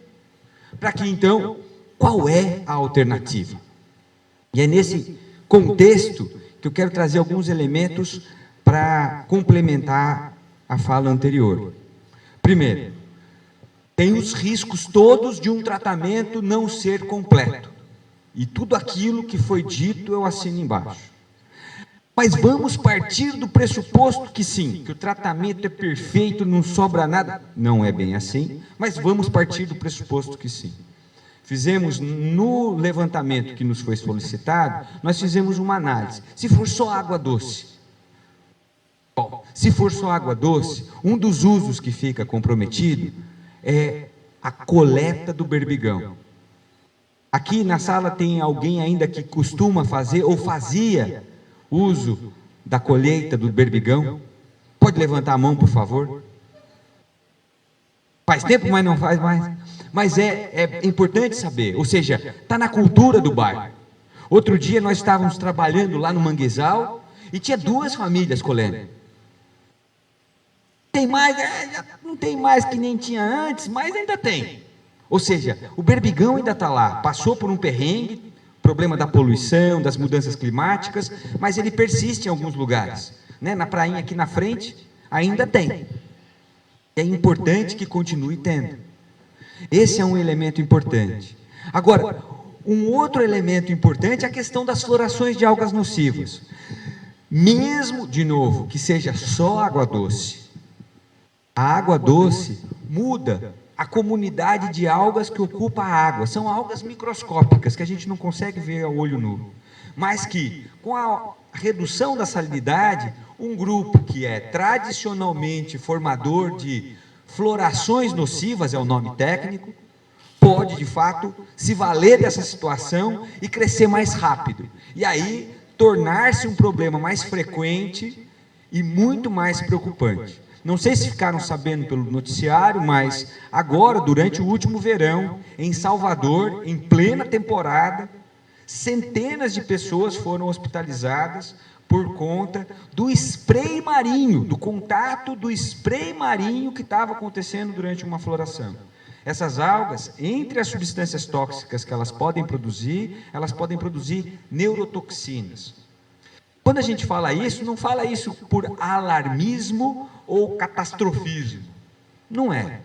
para que então, qual é a alternativa? E é nesse contexto que eu quero trazer alguns elementos para complementar a fala anterior. Primeiro, tem os riscos todos de um tratamento não ser completo. E tudo aquilo que foi dito eu assino embaixo. Mas vamos partir do pressuposto que sim, que o tratamento é perfeito, não sobra nada. Não é bem assim, mas vamos partir do pressuposto que sim. Fizemos no levantamento que nos foi solicitado, nós fizemos uma análise. Se for só água doce, bom, se for só água doce, um dos usos que fica comprometido é a coleta do berbigão. Aqui na sala tem alguém ainda que costuma fazer ou fazia uso da colheita do berbigão? Pode levantar a mão, por favor? Faz tempo, mas não faz mais. Mas é importante saber, ou seja, está na cultura do bairro. Outro dia nós estávamos trabalhando lá no Manguezal e tinha 2 famílias colhendo. Tem mais, não tem mais que nem tinha antes, mas ainda tem. Ou seja, o berbigão ainda está lá, passou por um perrengue, problema da poluição, das mudanças climáticas, mas ele persiste em alguns lugares. Na prainha aqui na frente, ainda tem. É importante que continue tendo. Esse é um elemento importante. Agora, um outro elemento importante é a questão das florações de algas nocivas. Mesmo, de novo, que seja só água doce, a água doce muda a comunidade de algas que ocupa a água. São algas microscópicas, que a gente não consegue ver a olho nu. Mas que, com a redução da salinidade, um grupo que é tradicionalmente formador de florações nocivas, é o nome técnico, pode, de fato, se valer dessa situação e crescer mais rápido. E aí, tornar-se um problema mais frequente e muito mais preocupante. Não sei se ficaram sabendo pelo noticiário, mas agora, durante o último verão, em Salvador, em plena temporada, centenas de pessoas foram hospitalizadas por conta do spray marinho, do contato do spray marinho que estava acontecendo durante uma floração. Essas algas, entre as substâncias tóxicas que elas podem produzir neurotoxinas. Quando a gente fala isso, não fala isso por alarmismo ou catastrofismo. Não é.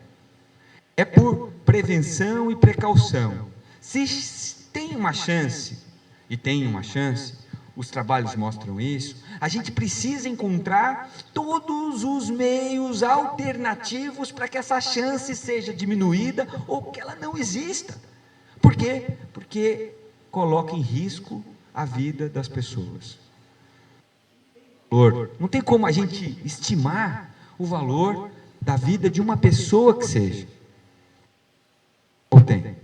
É por prevenção e precaução. Se tem uma chance, e tem uma chance, os trabalhos mostram isso, a gente precisa encontrar todos os meios alternativos para que essa chance seja diminuída ou que ela não exista. Por quê? Porque coloca em risco a vida das pessoas. Não tem como a gente estimar o valor da vida de uma pessoa que seja. Ou tem?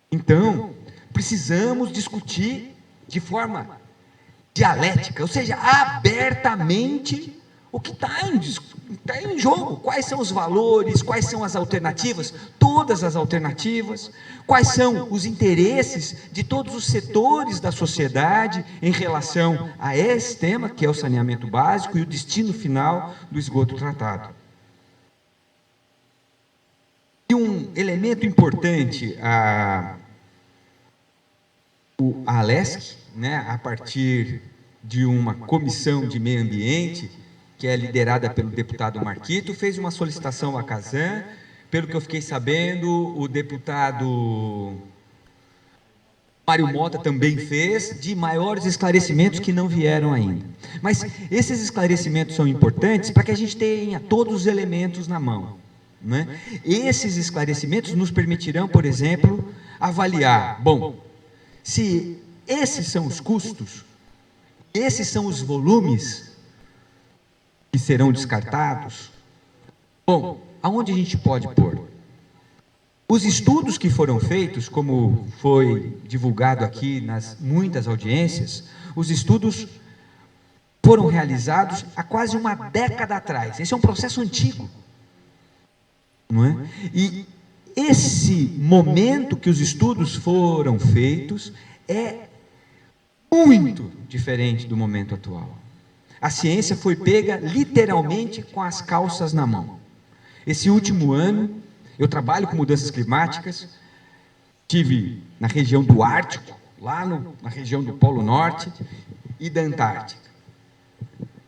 Então, precisamos discutir de forma dialética, ou seja, abertamente o que está em jogo, quais são os valores, quais são as alternativas, todas as alternativas, quais são os interesses de todos os setores da sociedade em relação a esse tema, que é o saneamento básico e o destino final do esgoto tratado. E um elemento importante, a Alesc, né, a partir de uma comissão de meio ambiente, que é liderada pelo deputado Marquito, fez uma solicitação à Casan. Pelo que eu fiquei sabendo, o deputado Mário Mota também fez, de maiores esclarecimentos que não vieram ainda. Mas esses esclarecimentos são importantes para que a gente tenha todos os elementos na mão, né? Esses esclarecimentos nos permitirão, por exemplo, avaliar, bom, se esses são os custos, esses são os volumes que serão descartados, bom, aonde a gente pode pôr? Os estudos que foram feitos, como foi divulgado aqui nas muitas audiências, os estudos foram realizados há quase uma década atrás. Esse é um processo antigo, não é? E esse momento que os estudos foram feitos é muito diferente do momento atual. A ciência foi pega literalmente com as calças na mão. Esse último ano, eu trabalho com mudanças climáticas, estive na região do Ártico, lá na região do Polo Norte e da Antártica.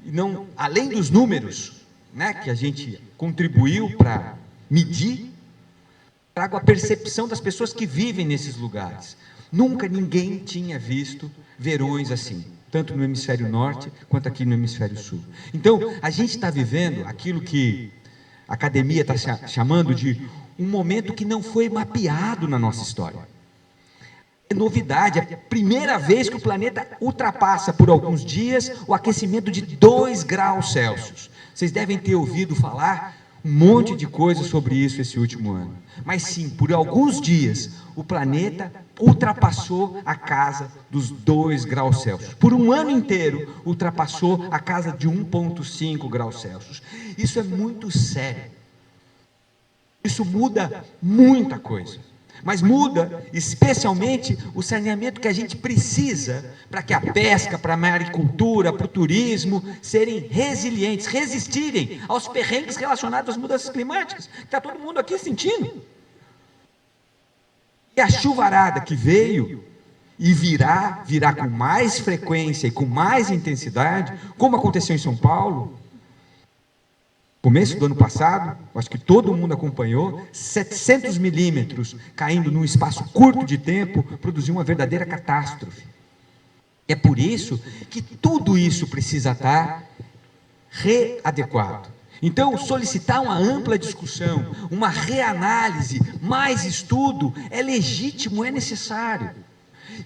E não, além dos números, né, que a gente contribuiu para medir, trago a percepção das pessoas que vivem nesses lugares. Nunca ninguém tinha visto verões assim, tanto no hemisfério norte, quanto aqui no hemisfério sul. Então, a gente está vivendo aquilo que a academia está chamando de um momento que não foi mapeado na nossa história. É novidade, é a primeira vez que o planeta ultrapassa por alguns dias o aquecimento de 2 graus Celsius. Vocês devem ter ouvido falar um monte de coisas sobre isso esse último ano. Mas sim, por alguns dias, o planeta ultrapassou a casa dos 2 graus Celsius. Por um ano inteiro, ultrapassou a casa de 1,5 graus Celsius. Isso é muito sério. Isso muda muita coisa. Mas muda especialmente o saneamento que a gente precisa para que a pesca, para a maricultura, para o turismo serem resilientes, resistirem aos perrengues relacionados às mudanças climáticas, que está todo mundo aqui sentindo. E a chuvarada que veio e virá com mais frequência e com mais intensidade, como aconteceu em São Paulo, começo do ano passado, acho que todo mundo acompanhou, 700 milímetros caindo num espaço curto de tempo, produziu uma verdadeira catástrofe. É por isso que tudo isso precisa estar readequado. Então, solicitar uma ampla discussão, uma reanálise, mais estudo, é legítimo, é necessário.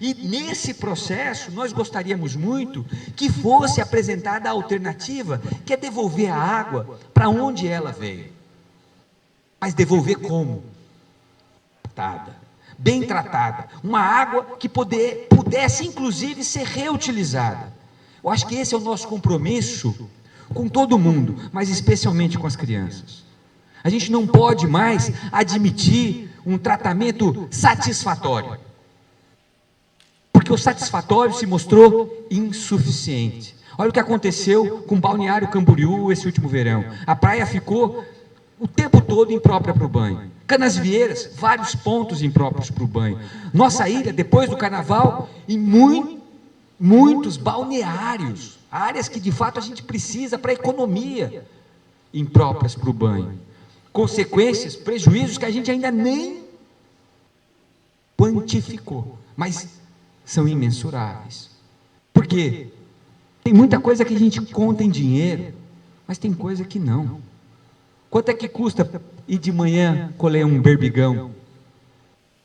E nesse processo, nós gostaríamos muito que fosse apresentada a alternativa, que é devolver a água para onde ela veio. Mas devolver como? Tratada, bem tratada. Uma água que pudesse, inclusive, ser reutilizada. Eu acho que esse é o nosso compromisso com todo mundo, mas especialmente com as crianças. A gente não pode mais admitir um tratamento satisfatório. Porque o satisfatório se mostrou insuficiente. Olha o que aconteceu com o Balneário Camboriú esse último verão. A praia ficou o tempo todo imprópria para o banho. Canasvieiras, vários pontos impróprios para o banho. Nossa ilha, depois do carnaval, em muitos balneários, áreas que de fato a gente precisa para a economia, impróprias para o banho. Consequências, prejuízos que a gente ainda nem quantificou, mas são imensuráveis. Por quê? Tem muita coisa que a gente conta em dinheiro, mas tem coisa que não. Quanto é que custa ir de manhã colher um berbigão,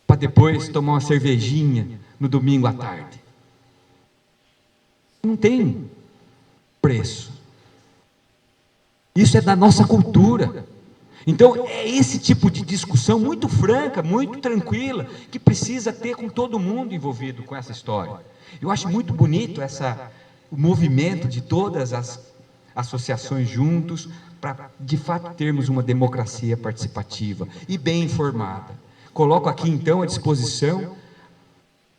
para depois tomar uma cervejinha no domingo à tarde? Não tem preço. Isso é da nossa cultura. Então, é esse tipo de discussão muito franca, muito tranquila, que precisa ter com todo mundo envolvido com essa história. Eu acho muito bonito o movimento de todas as associações juntos, para, de fato, termos uma democracia participativa e bem informada. Coloco aqui, então, à disposição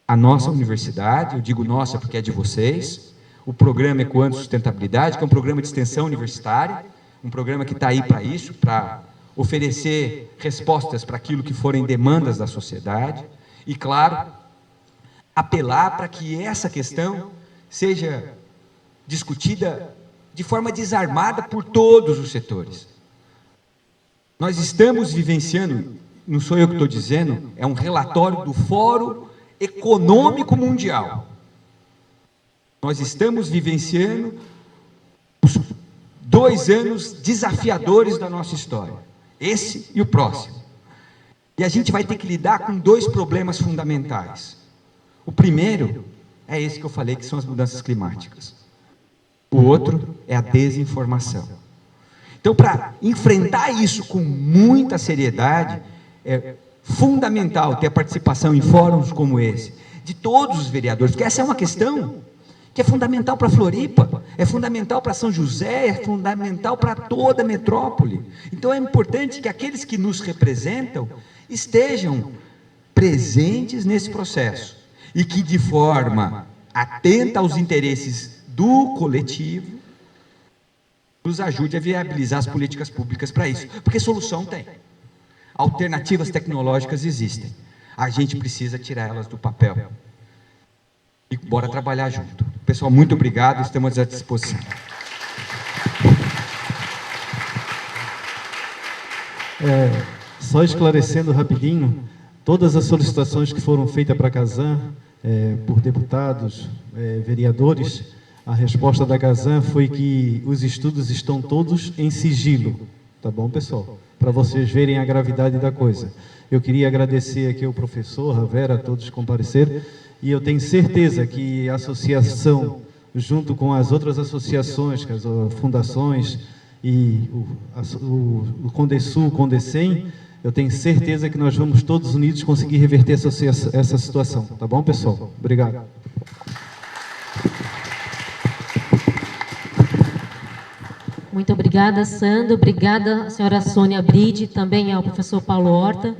a nossa universidade, eu digo nossa porque é de vocês, o programa Ecoando Sustentabilidade, que é um programa de extensão universitária, um programa que está aí para isso, para oferecer respostas para aquilo que forem demandas da sociedade, e, claro, apelar para que essa questão seja discutida de forma desarmada por todos os setores. Nós estamos vivenciando, não sou eu que estou dizendo, é um relatório do Fórum Econômico Mundial. Nós estamos vivenciando os 2 anos desafiadores da nossa história, esse e o próximo. E a gente vai ter que lidar com 2 problemas fundamentais. O primeiro é esse que eu falei, que são as mudanças climáticas. O outro é a desinformação. Então, para enfrentar isso com muita seriedade, é fundamental ter a participação em fóruns como esse, de todos os vereadores, porque essa é uma questão que é fundamental para Floripa, é fundamental para São José, é fundamental para toda a metrópole. Então, é importante que aqueles que nos representam estejam presentes nesse processo e que, de forma atenta aos interesses do coletivo, nos ajude a viabilizar as políticas públicas para isso, porque solução tem. Alternativas tecnológicas existem. A gente precisa tirar elas do papel. E bora trabalhar junto. Pessoal, muito obrigado, estamos à disposição. Só esclarecendo rapidinho, todas as solicitações que foram feitas para a Casan, por deputados, vereadores, a resposta da Casan foi que os estudos estão todos em sigilo. Tá bom, pessoal? Para vocês verem a gravidade da coisa. Eu queria agradecer aqui ao professor, a Vera, a todos que compareceram, e eu tenho certeza que a associação, junto com as outras associações, as fundações e o Condesul, o Condecem, eu tenho certeza que nós vamos todos unidos conseguir reverter essa situação. Tá bom, pessoal? Obrigado. Muito obrigada, Sandro. Obrigada, senhora Sônia Bride, também ao professor Paulo Horta,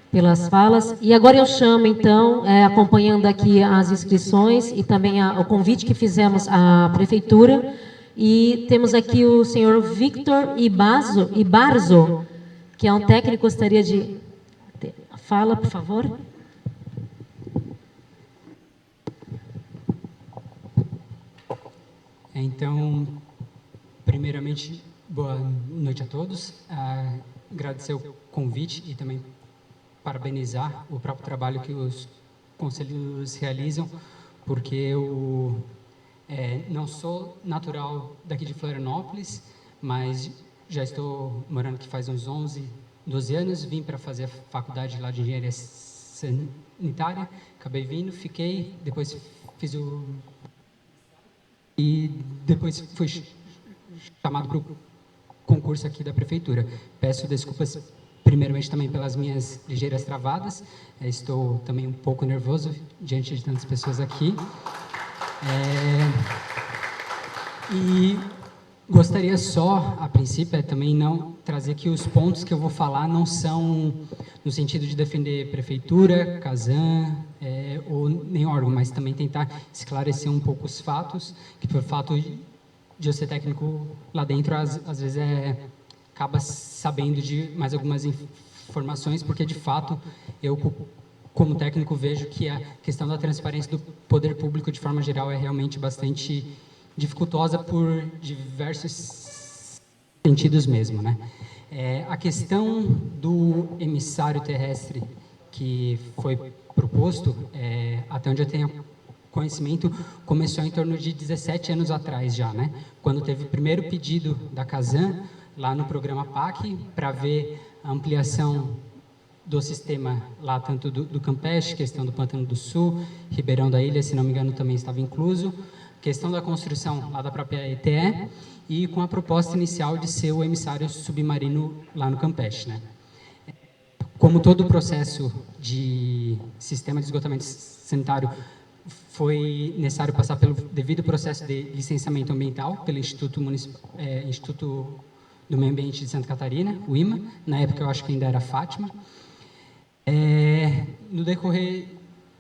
pelas falas. E agora eu chamo, então, acompanhando aqui as inscrições e também o convite que fizemos à prefeitura. E temos aqui o senhor Victor Ibarzo, que é um técnico, gostaria de... Fala, por favor. Então, primeiramente, boa noite a todos. Agradecer o convite e também parabenizar o próprio trabalho que os conselheiros realizam, porque eu não sou natural daqui de Florianópolis, mas já estou morando aqui faz uns 12 anos, vim para fazer a faculdade lá de engenharia sanitária, acabei vindo, fiquei, depois fiz e depois fui chamado para o concurso aqui da prefeitura. Peço desculpas primeiramente também pelas minhas ligeiras travadas, estou também um pouco nervoso diante de tantas pessoas aqui. E gostaria só, a princípio, também não trazer que os pontos que eu vou falar não são no sentido de defender prefeitura, Casan, ou nem órgão, mas também tentar esclarecer um pouco os fatos, que por fato de eu ser técnico lá dentro, às vezes acaba sabendo de mais algumas informações, porque de fato eu, como técnico, vejo que a questão da transparência do poder público, de forma geral, é realmente bastante dificultosa por diversos sentidos mesmo, né? A questão do emissário terrestre que foi proposto, até onde eu tenho conhecimento, começou em torno de 17 anos atrás já, né? Quando teve o primeiro pedido da Casan, lá no programa PAC, para ver a ampliação do sistema lá, tanto do Campeche, questão do Pântano do Sul, Ribeirão da Ilha, se não me engano, também estava incluso, questão da construção lá da própria ETE, e com a proposta inicial de ser o emissário submarino lá no Campeche, né? Como todo o processo de sistema de esgotamento sanitário foi necessário passar pelo devido processo de licenciamento ambiental pelo Instituto do Meio Ambiente de Santa Catarina, o IMA. Na época, eu acho que ainda era Fátima. No decorrer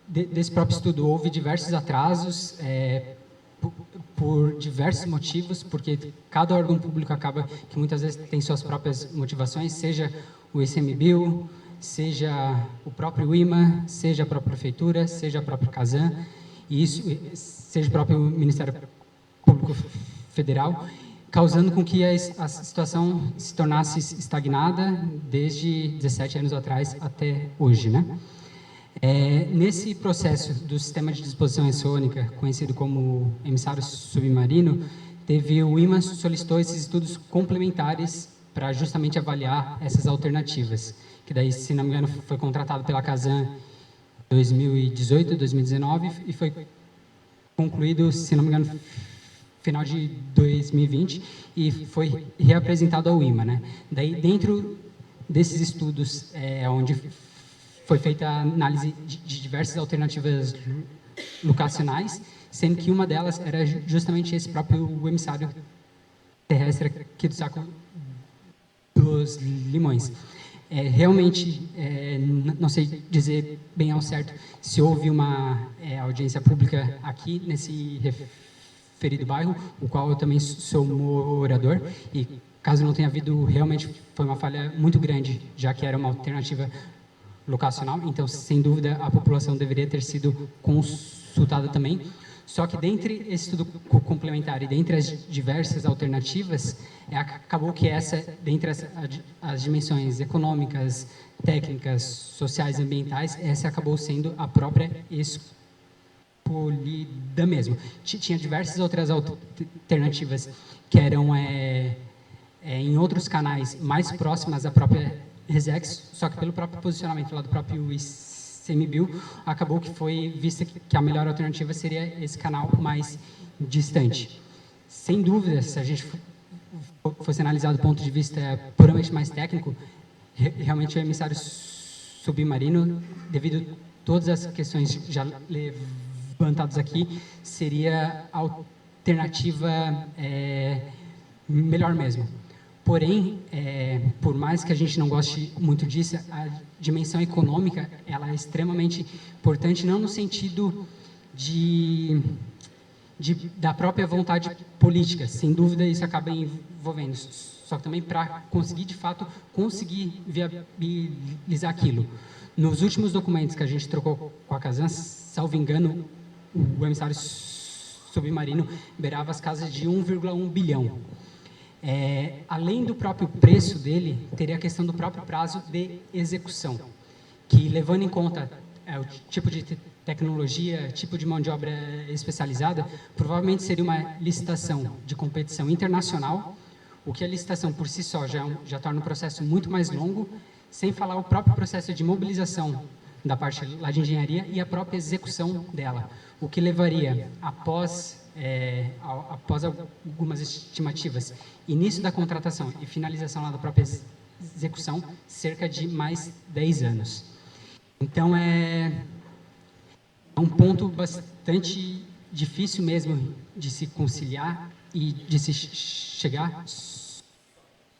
desse próprio estudo, houve diversos atrasos, por diversos motivos, porque cada órgão público acaba que muitas vezes tem suas próprias motivações, seja o ICMBio, seja o próprio IMA, seja a própria prefeitura, seja a própria CASAN, e isso, seja o próprio Ministério Público Federal, causando com que a situação se tornasse estagnada desde 17 anos atrás até hoje, né? Nesse processo do sistema de disposição ensônica, conhecido como emissário submarino, o IMA solicitou esses estudos complementares para justamente avaliar essas alternativas, que daí, se não me engano, foi contratado pela CASAN em 2018, 2019, e foi concluído, se não me engano, final de 2020, e foi reapresentado ao IMA, né? Daí, dentro desses estudos, onde foi feita a análise de diversas alternativas locacionais, sendo que uma delas era justamente esse próprio emissário terrestre aqui do Saco dos Limões. Realmente, não sei dizer bem ao certo se houve uma audiência pública aqui nesse referido bairro, o qual eu também sou morador, e caso não tenha havido, realmente foi uma falha muito grande, já que era uma alternativa locacional, então, sem dúvida, a população deveria ter sido consultada também. Só que, dentre esse estudo complementar e dentre as diversas alternativas, acabou que dentre as dimensões econômicas, técnicas, sociais e ambientais, essa acabou sendo a própria escolhida mesmo. Tinha diversas outras alternativas que eram, em outros canais, mais próximas à própria Resex, só que pelo próprio posicionamento lá do próprio ICMBio, acabou que foi vista que a melhor alternativa seria esse canal mais distante. Sem dúvida, se a gente fosse analisar do ponto de vista puramente mais técnico, realmente o emissário submarino, devido a todas as questões já levantadas aqui, seria a alternativa melhor mesmo. Porém, por mais que a gente não goste muito disso, a dimensão econômica ela é extremamente importante, não no sentido da própria vontade política, sem dúvida isso acaba envolvendo, só que também para conseguir, de fato, conseguir viabilizar aquilo. Nos últimos documentos que a gente trocou com a CASAN, salvo engano, o emissário submarino beirava as casas de 1,1 bilhão. Além do próprio preço dele, teria a questão do próprio prazo de execução, que, levando em conta o tipo de tecnologia, tipo de mão de obra especializada, provavelmente seria uma licitação de competição internacional, o que a licitação por si só já torna um processo muito mais longo, sem falar o próprio processo de mobilização da parte lá de engenharia e a própria execução dela, o que levaria, após algumas estimativas, início da contratação e finalização lá da própria execução, cerca de mais 10 anos. Então, é um ponto bastante difícil mesmo de se conciliar e de se chegar,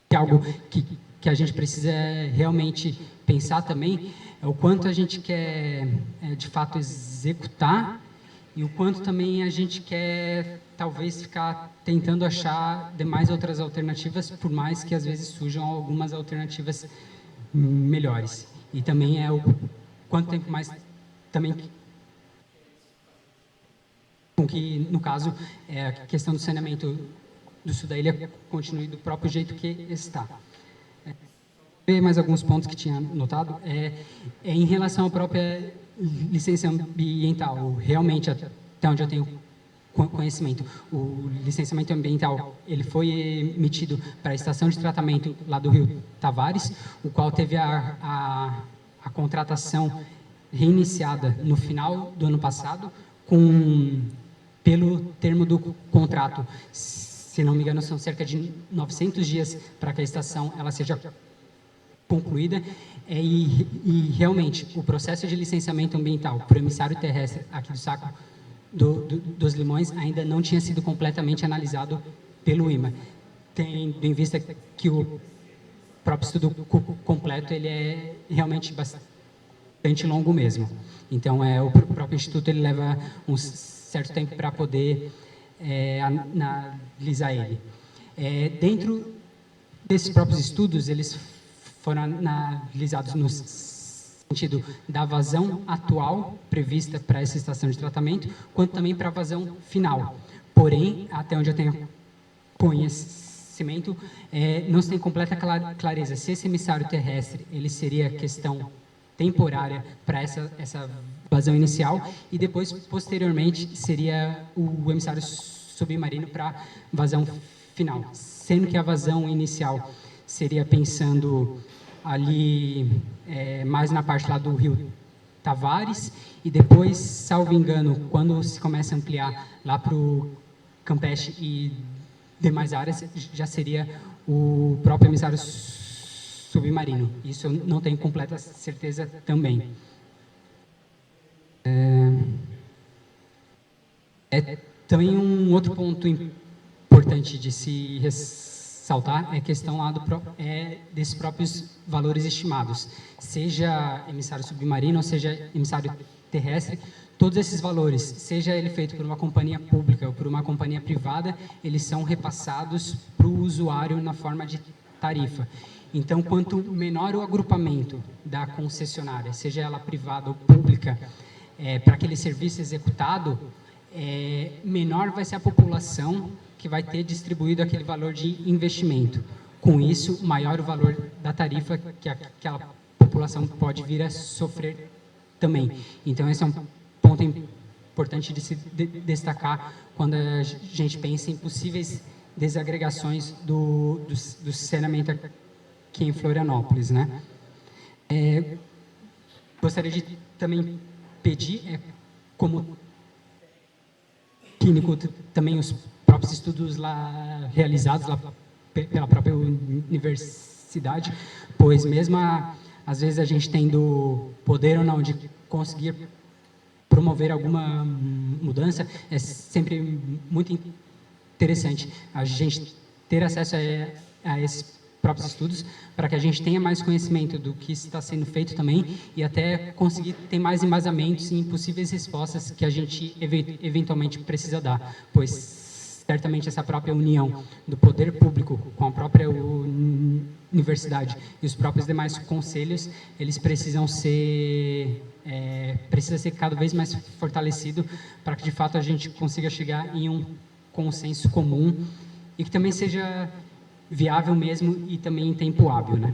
que é algo que a gente precisa realmente pensar também, é o quanto a gente quer, de fato, executar e o quanto também a gente quer, talvez, ficar tentando achar demais outras alternativas, por mais que, às vezes, surjam algumas alternativas melhores. E também o quanto tempo mais, também, com que, no caso, a questão do saneamento do sul da ilha continue do próprio jeito que está. Mais alguns pontos que tinha notado, em relação à própria licença ambiental, realmente, até onde eu tenho conhecimento, o licenciamento ambiental ele foi emitido para a estação de tratamento lá do Rio Tavares, o qual teve a contratação reiniciada no final do ano passado, pelo termo do contrato, se não me engano, são cerca de 900 dias para que a estação ela seja concluída, e realmente o processo de licenciamento ambiental para o emissário terrestre aqui do Saco dos limões ainda não tinha sido completamente analisado pelo IMA, tendo em vista que o próprio estudo completo ele é realmente bastante longo mesmo. Então, o próprio Instituto ele leva um certo tempo para poder analisar ele. Dentro desses próprios estudos, eles foram analisados no sentido da vazão atual prevista para essa estação de tratamento, quanto também para a vazão final. Porém, até onde eu tenho conhecimento, não se tem completa clareza se esse emissário terrestre ele seria questão temporária para essa vazão inicial e depois, posteriormente, seria o emissário submarino para vazão final, sendo que a vazão inicial seria pensando ali mais na parte lá do rio Tavares e depois, salvo engano, quando se começa a ampliar lá para o Campeche e demais áreas, já seria o próprio emissário submarino. Isso eu não tenho completa certeza também. Também um outro ponto importante de se ressaltar é a questão lá desses próprios valores estimados, seja emissário submarino ou seja emissário terrestre. Todos esses valores, seja ele feito por uma companhia pública ou por uma companhia privada, eles são repassados para o usuário na forma de tarifa. Então, quanto menor o agrupamento da concessionária, seja ela privada ou pública, para aquele serviço executado, menor vai ser a população que vai ter distribuído aquele valor de investimento. Com isso, maior o valor da tarifa que aquela população pode vir a sofrer também. Então, esse é um ponto importante de se destacar quando a gente pensa em possíveis desagregações do saneamento aqui em Florianópolis, né? Gostaria de também pedir, como clínico, também os próprios estudos lá realizados lá pela própria universidade, pois mesmo às vezes a gente tendo poder ou não de conseguir promover alguma mudança, é sempre muito interessante a gente ter acesso a esses próprios estudos, para que a gente tenha mais conhecimento do que está sendo feito também e até conseguir ter mais embasamentos em possíveis respostas que a gente eventualmente precisa dar, pois certamente essa própria união do poder público com a própria universidade e os próprios demais conselhos, eles precisam ser precisa ser cada vez mais fortalecido para que de fato a gente consiga chegar em um consenso comum e que também seja viável mesmo e também em tempo hábil, né?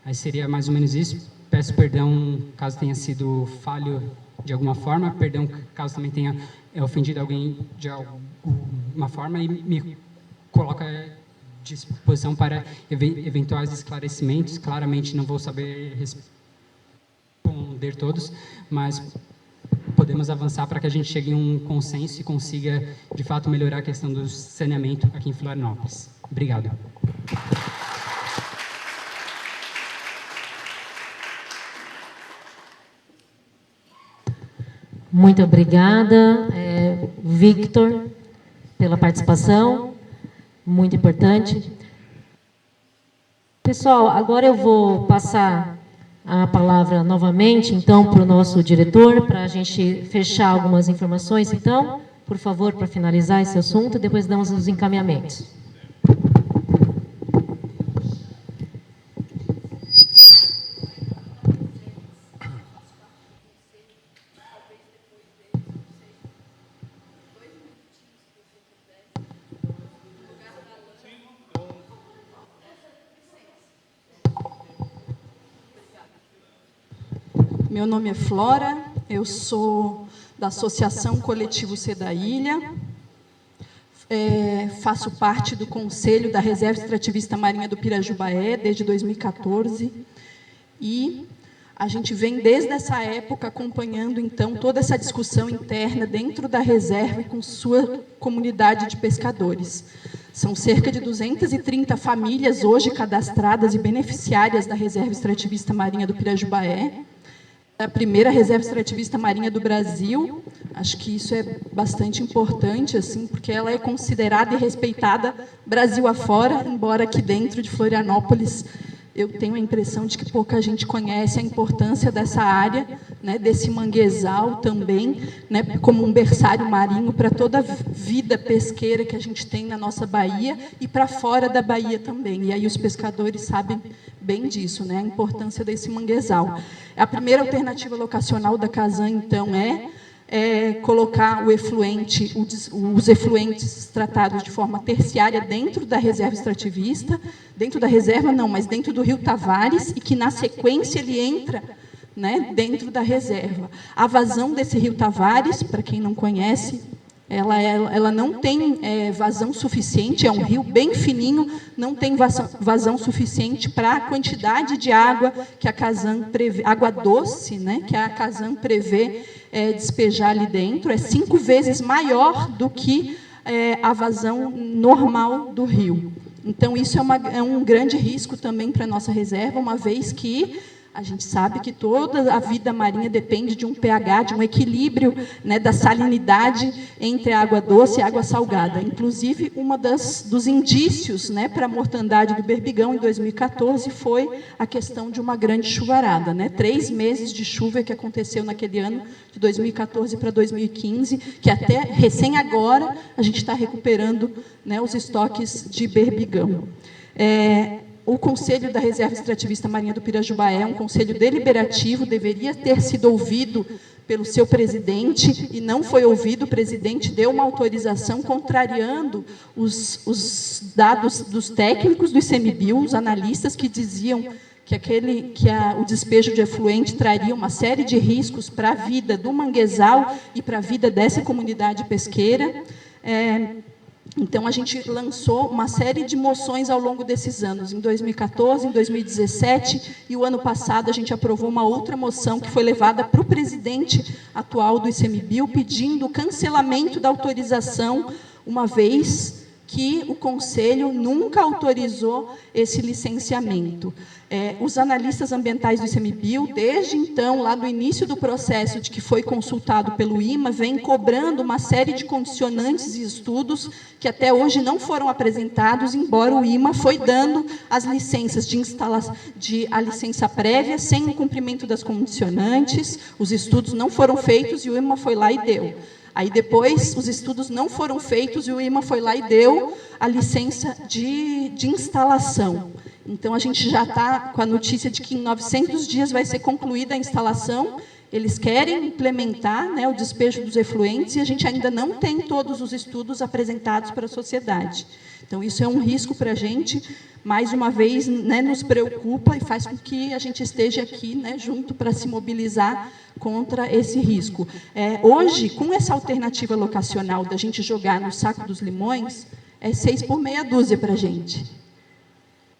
Aí seria mais ou menos isso. Peço perdão caso tenha sido falho de alguma forma, perdão caso também tenha ofendido alguém de alguma forma e me coloco à disposição para eventuais esclarecimentos. Claramente não vou saber responder todos, mas podemos avançar para que a gente chegue em um consenso e consiga, de fato, melhorar a questão do saneamento aqui em Florianópolis. Obrigado. Muito obrigada, Victor, pela participação, muito importante. Pessoal, agora eu vou passar a palavra novamente, então, para o nosso diretor, para a gente fechar algumas informações, então, por favor, para finalizar esse assunto, depois damos os encaminhamentos. Meu nome é Flora, eu sou da Associação Coletivo C da Ilha, faço parte do Conselho da Reserva Extrativista Marinha do Pirajubaé desde 2014 e a gente vem desde essa época acompanhando então toda essa discussão interna dentro da reserva e com sua comunidade de pescadores. São cerca de 230 famílias hoje cadastradas e beneficiárias da Reserva Extrativista Marinha do Pirajubaé. A primeira reserva extrativista marinha do Brasil. Acho que isso é bastante importante, assim, porque ela é considerada e respeitada Brasil afora, embora aqui dentro de Florianópolis eu tenho a impressão de que pouca gente conhece a importância dessa área, né, desse manguezal também, né, como um berçário marinho para toda a vida pesqueira que a gente tem na nossa Bahia e para fora da Bahia também. E aí os pescadores sabem bem disso, né, a importância desse manguezal. A primeira alternativa locacional da Casan, então, colocar o efluente, os efluentes tratados de forma terciária dentro da reserva extrativista, dentro da reserva não, mas dentro do Rio Tavares, e que na sequência ele entra, né, dentro da reserva. A vazão desse Rio Tavares, para quem não conhece, ela não tem vazão suficiente, é um rio bem fininho, não tem vazão suficiente para a quantidade de água que a Casan prevê, água doce, né, que a Casan prevê despejar ali dentro, é 5 vezes maior do que a vazão normal do rio. Então, isso é um grande risco também para a nossa reserva, uma vez que a gente sabe que toda a vida marinha depende de um pH, de um equilíbrio, né, da salinidade entre a água doce e a água salgada. Inclusive, dos indícios, né, para a mortandade do berbigão em 2014 foi a questão de uma grande chuvarada, né, 3 meses de chuva que aconteceu naquele ano, de 2014 para 2015, que até recém agora a gente está recuperando, né, os estoques de berbigão. O Conselho da Reserva Extrativista Marinha do Pirajubaé é um conselho deliberativo, deveria ter sido ouvido pelo seu presidente, e não foi ouvido. O presidente deu uma autorização contrariando os dados dos técnicos do ICMBio, os analistas que diziam que o despejo de efluente traria uma série de riscos para a vida do manguezal e para a vida dessa comunidade pesqueira. Então, a gente lançou uma série de moções ao longo desses anos, em 2014, em 2017, e o ano passado a gente aprovou uma outra moção que foi levada para o presidente atual do ICMBio, pedindo o cancelamento da autorização, uma vez que o Conselho nunca autorizou esse licenciamento. Os analistas ambientais do ICMBio, desde então, lá do início do processo de que foi consultado pelo IMA, vem cobrando uma série de condicionantes e estudos que até hoje não foram apresentados, embora o IMA foi dando as licenças a licença prévia sem o cumprimento das condicionantes, os estudos não foram feitos e o IMA foi lá e deu. Aí, depois, os estudos não foram feitos e o IMA foi lá e deu a licença de instalação. Então, a gente já está com a notícia de que em 900 dias vai ser concluída a instalação. Eles querem implementar, né, o despejo dos efluentes e a gente ainda não tem todos os estudos apresentados para a sociedade. Então, isso é um risco para a gente, mais uma vez, né, nos preocupa e faz com que a gente esteja aqui, né, junto para se mobilizar contra esse risco. Hoje, com essa alternativa locacional da gente jogar no saco dos limões, é 6 por meia dúzia para a gente.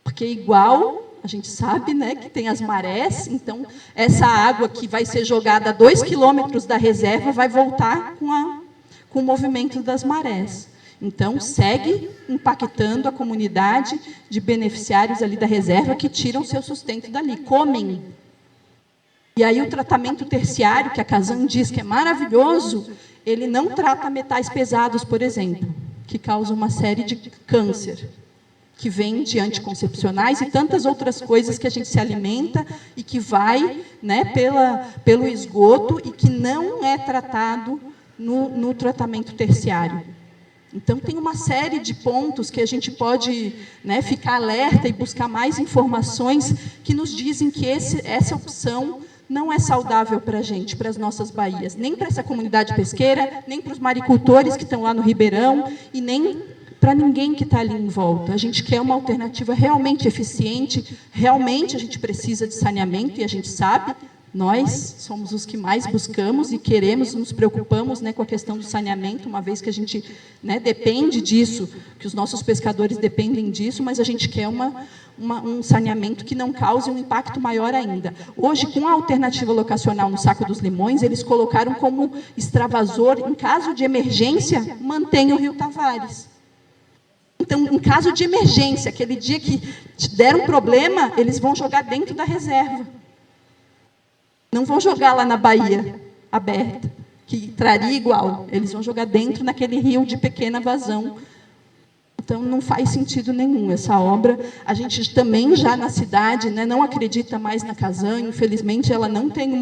Porque igual, a gente sabe, né, que tem as marés, então essa água que vai ser jogada a 2 quilômetros da reserva vai voltar com o movimento das marés. Então, segue impactando a comunidade de beneficiários ali da reserva que tiram seu sustento dali, comem. E aí o tratamento terciário, que a Casan diz que é maravilhoso, ele não trata metais pesados, por exemplo, que causam uma série de câncer, que vem de anticoncepcionais e tantas outras coisas que a gente se alimenta e que vai, né, pelo esgoto e que não é tratado no tratamento terciário. Então, tem uma série de pontos que a gente pode, né, ficar alerta e buscar mais informações que nos dizem que essa opção não é saudável para a gente, para as nossas baías, nem para essa comunidade pesqueira, nem para os maricultores que estão lá no Ribeirão e nem para ninguém que está ali em volta. A gente quer uma alternativa realmente eficiente, realmente a gente precisa de saneamento, e a gente sabe, nós somos os que mais buscamos e queremos, nos preocupamos, né, com a questão do saneamento, uma vez que a gente, né, depende disso, que os nossos pescadores dependem disso, mas a gente quer um saneamento que não cause um impacto maior ainda. Hoje, com a alternativa locacional no Saco dos Limões, eles colocaram como extravasor, em caso de emergência, mantém o Rio Tavares. Então, em caso de emergência, aquele dia que der um problema, eles vão jogar dentro da reserva. Não vão jogar lá na Bahia, aberta, que traria igual. Eles vão jogar dentro, naquele rio de pequena vazão. Então, não faz sentido nenhum essa obra. A gente também, já na cidade, né, não acredita mais na Casan. Infelizmente, ela não tem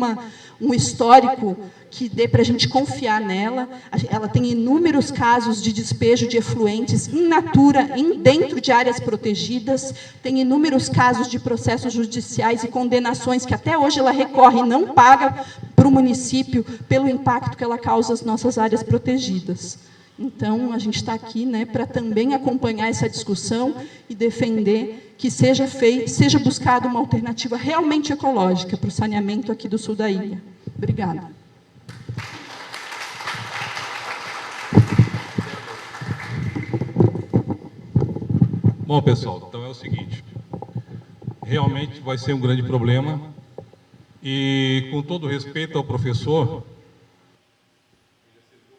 um histórico que dê para a gente confiar nela. Ela tem inúmeros casos de despejo de efluentes in natura, dentro de áreas protegidas. Tem inúmeros casos de processos judiciais e condenações que até hoje ela recorre e não paga para o município pelo impacto que ela causa às nossas áreas protegidas. Então, a gente está aqui, né, para também acompanhar essa discussão e defender que seja buscada uma alternativa realmente ecológica para o saneamento aqui do sul da ilha. Obrigada. Bom, pessoal, então é o seguinte, realmente vai ser um grande problema e, com todo respeito ao professor,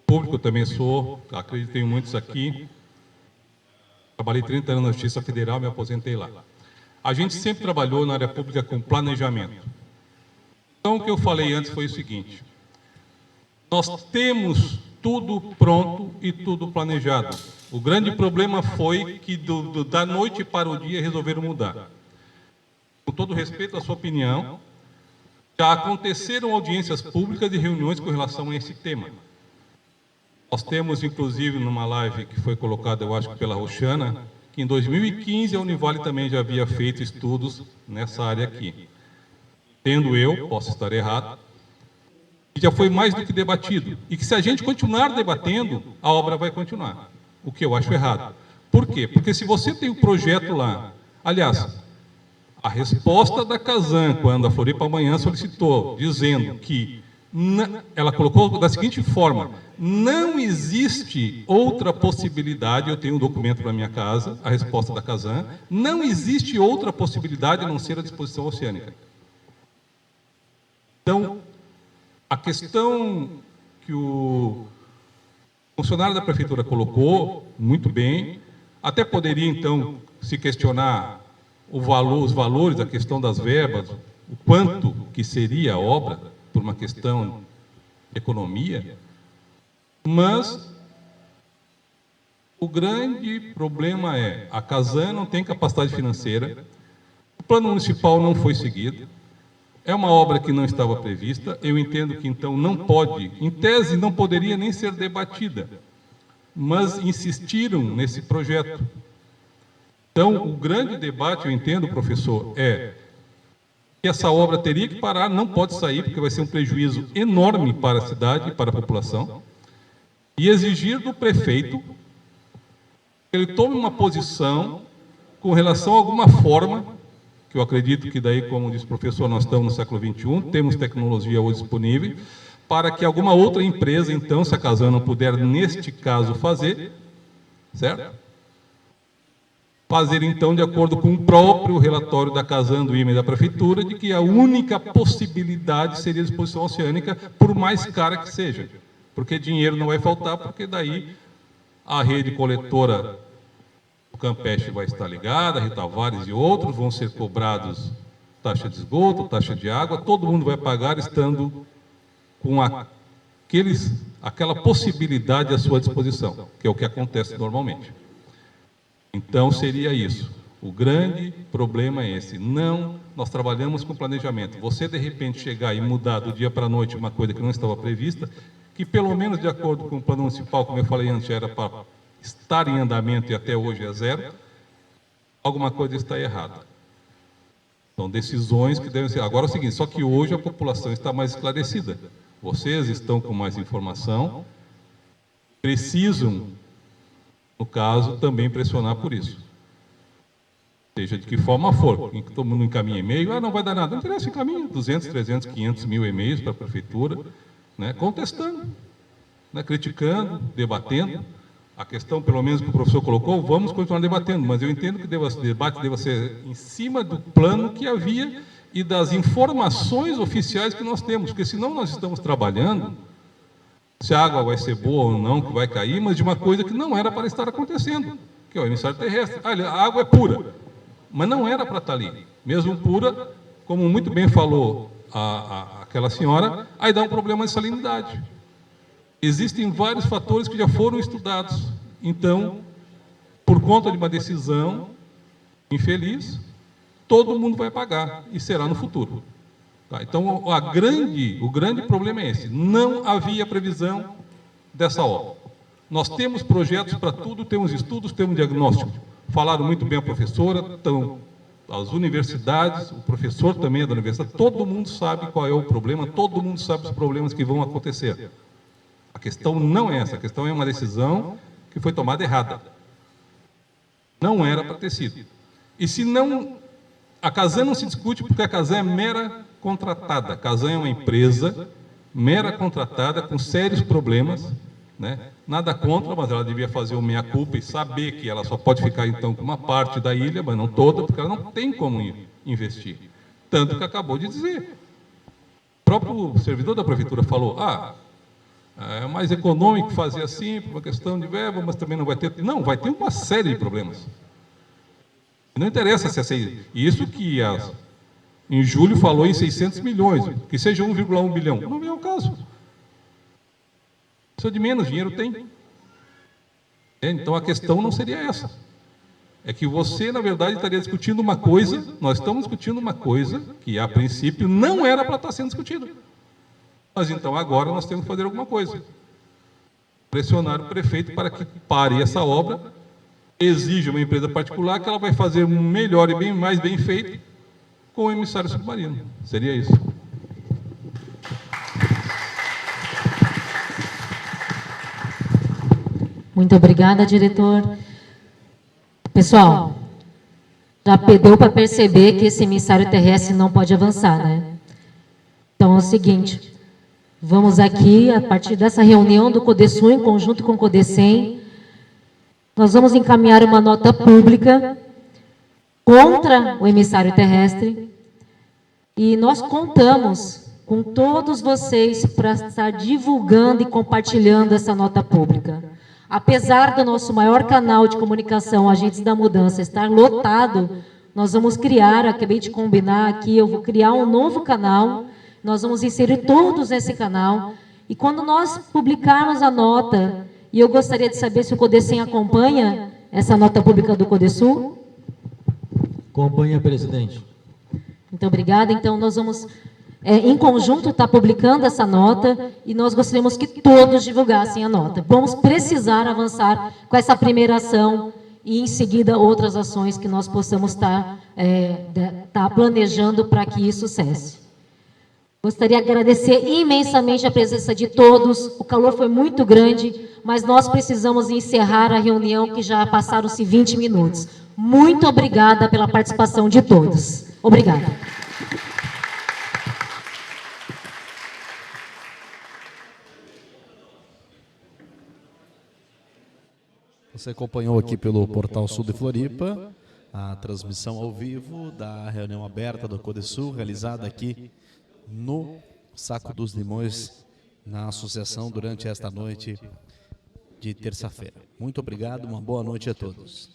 público, eu também sou, acredito em muitos aqui, trabalhei 30 anos na Justiça Federal, me aposentei lá. A gente sempre trabalhou na área pública com planejamento. Então, o que eu falei antes foi o seguinte, nós temos tudo pronto e tudo planejado. O grande problema foi que da noite para o dia resolveram mudar. Com todo respeito à sua opinião, já aconteceram audiências públicas e reuniões com relação a esse tema. Nós temos, inclusive, numa live que foi colocada, eu acho que pela Roxana, que em 2015 a Univale também já havia feito estudos nessa área aqui. Tendo eu, posso estar errado, que já foi mais do que debatido. E que se a gente continuar debatendo, a obra vai continuar. O que eu acho errado. Por quê? Porque se você tem um projeto lá... Aliás, a resposta da Casan, quando a Floripa Amanhã solicitou, dizendo que... ela colocou da seguinte forma, não existe outra possibilidade, eu tenho um documento para minha casa, a resposta da Casan, não existe outra possibilidade a não ser a disposição oceânica. Então, a questão que o funcionário da prefeitura colocou, muito bem, até poderia, então, se questionar os valores, a questão das verbas, o quanto que seria a obra, por uma questão de economia, mas o grande problema é a Casan não tem capacidade financeira, o plano municipal não foi seguido, é uma obra que não estava prevista, eu entendo que então não pode, em tese não poderia nem ser debatida, mas insistiram nesse projeto. Então, o grande debate, eu entendo, professor, é que essa obra teria que parar, não pode sair, porque vai ser um prejuízo enorme para a cidade e para a população, e exigir do prefeito que ele tome uma posição com relação a alguma forma, que eu acredito que daí, como disse o professor, nós estamos no século XXI, temos tecnologia hoje disponível, para que alguma outra empresa, então, se a Casan não puder, neste caso, fazer, certo? Fazer, então, de acordo com o próprio relatório da Casan, do IME e da Prefeitura, de que a única possibilidade seria a disposição oceânica, por mais cara que seja. Porque dinheiro não vai faltar, porque daí a rede coletora do Campeche vai estar ligada, a Rita Tavares e outros vão ser cobrados taxa de esgoto, taxa de água, todo mundo vai pagar estando com aquela possibilidade à sua disposição, que é o que acontece normalmente. Então, seria isso. O grande problema é esse. Não, nós trabalhamos com planejamento. Você, de repente, chegar e mudar do dia para a noite uma coisa que não estava prevista, que pelo menos de acordo com o plano municipal, como eu falei antes, era para estar em andamento e até hoje é zero, alguma coisa está errada. São decisões que devem ser... Agora é o seguinte, só que hoje a população está mais esclarecida. Vocês estão com mais informação, precisam, no caso, também pressionar por isso. Seja de que forma for, todo mundo encaminha e-mail, não vai dar nada, não interessa, encaminha 200, 300, 500 mil e-mails para a prefeitura, né, contestando, né, criticando, debatendo. A questão, pelo menos, que o professor colocou, vamos continuar debatendo, mas eu entendo que o debate deva ser em cima do plano que havia e das informações oficiais que nós temos, porque senão nós estamos trabalhando, se a água vai ser boa ou não, que vai cair, mas de uma coisa que não era para estar acontecendo, que é o emissário terrestre. A água é pura, mas não era para estar ali. Mesmo pura, como muito bem falou a aquela senhora, aí dá um problema de salinidade. Existem vários fatores que já foram estudados. Então, por conta de uma decisão infeliz, todo mundo vai pagar, e será no futuro. Tá? Então, o grande problema é esse. Não havia previsão dessa obra. Nós temos projetos para tudo, temos estudos, temos diagnóstico. Falaram muito bem a professora, então, as universidades, o professor também é da universidade, todo mundo sabe qual é o problema, todo mundo sabe os problemas que vão acontecer. A questão não é essa, a questão é uma decisão que foi tomada errada. Não era para ter sido. E se não... A Casan não se discute porque a Casan é mera contratada. A Casan é uma empresa mera contratada com sérios problemas, né? Nada contra, mas ela devia fazer o meia-culpa e saber que ela só pode ficar, então, com uma parte da ilha, mas não toda, porque ela não tem como investir. Tanto que acabou de dizer. O próprio servidor da prefeitura falou, é mais econômico fazer assim, por uma questão de verba, mas também não vai ter... Não, vai ter uma série de problemas. Não interessa se é... Isso que em julho falou em 600 milhões, que seja 1,1 bilhão. Não é o caso. Precisa de menos, dinheiro tem. Então a questão não seria essa. É que você, na verdade, estaria discutindo uma coisa, nós estamos discutindo uma coisa que, a princípio, não era para estar sendo discutida. Mas então agora nós temos que fazer alguma coisa. Pressionar o prefeito para que pare essa obra, exige uma empresa particular que ela vai fazer melhor e mais bem feito com o emissário submarino. Seria isso. Muito obrigada, diretor. Pessoal, já deu para perceber que esse emissário terrestre não pode avançar, né? Então é o seguinte, vamos aqui, a partir dessa reunião do CODESUL, em conjunto com o CODECEM, nós vamos encaminhar uma nota pública contra o emissário terrestre e nós contamos com todos vocês para estar divulgando e compartilhando essa nota pública. Apesar do nosso maior canal de comunicação, Agentes da Mudança, estar lotado, nós vamos criar, acabei de combinar aqui, eu vou criar um novo canal, nós vamos inserir todos nesse canal, e quando nós publicarmos a nota, e eu gostaria de saber se o CODECEM acompanha essa nota pública do CODESUL? Acompanha, presidente. Muito obrigada. Então, nós vamos, em conjunto, estar publicando essa nota e nós gostaríamos que todos divulgassem a nota. Vamos precisar avançar com essa primeira ação e, em seguida, outras ações que nós possamos estar planejando para que isso cesse. Gostaria de agradecer imensamente a presença de todos. O calor foi muito grande, mas nós precisamos encerrar a reunião, que já passaram-se 20 minutos. Muito obrigada pela participação de todos. Obrigada. Você acompanhou aqui pelo Portal Sul de Floripa a transmissão ao vivo da reunião aberta do CODESUL, realizada aqui no Saco dos Limões, na associação, durante esta noite de terça-feira. Muito obrigado, uma boa noite a todos.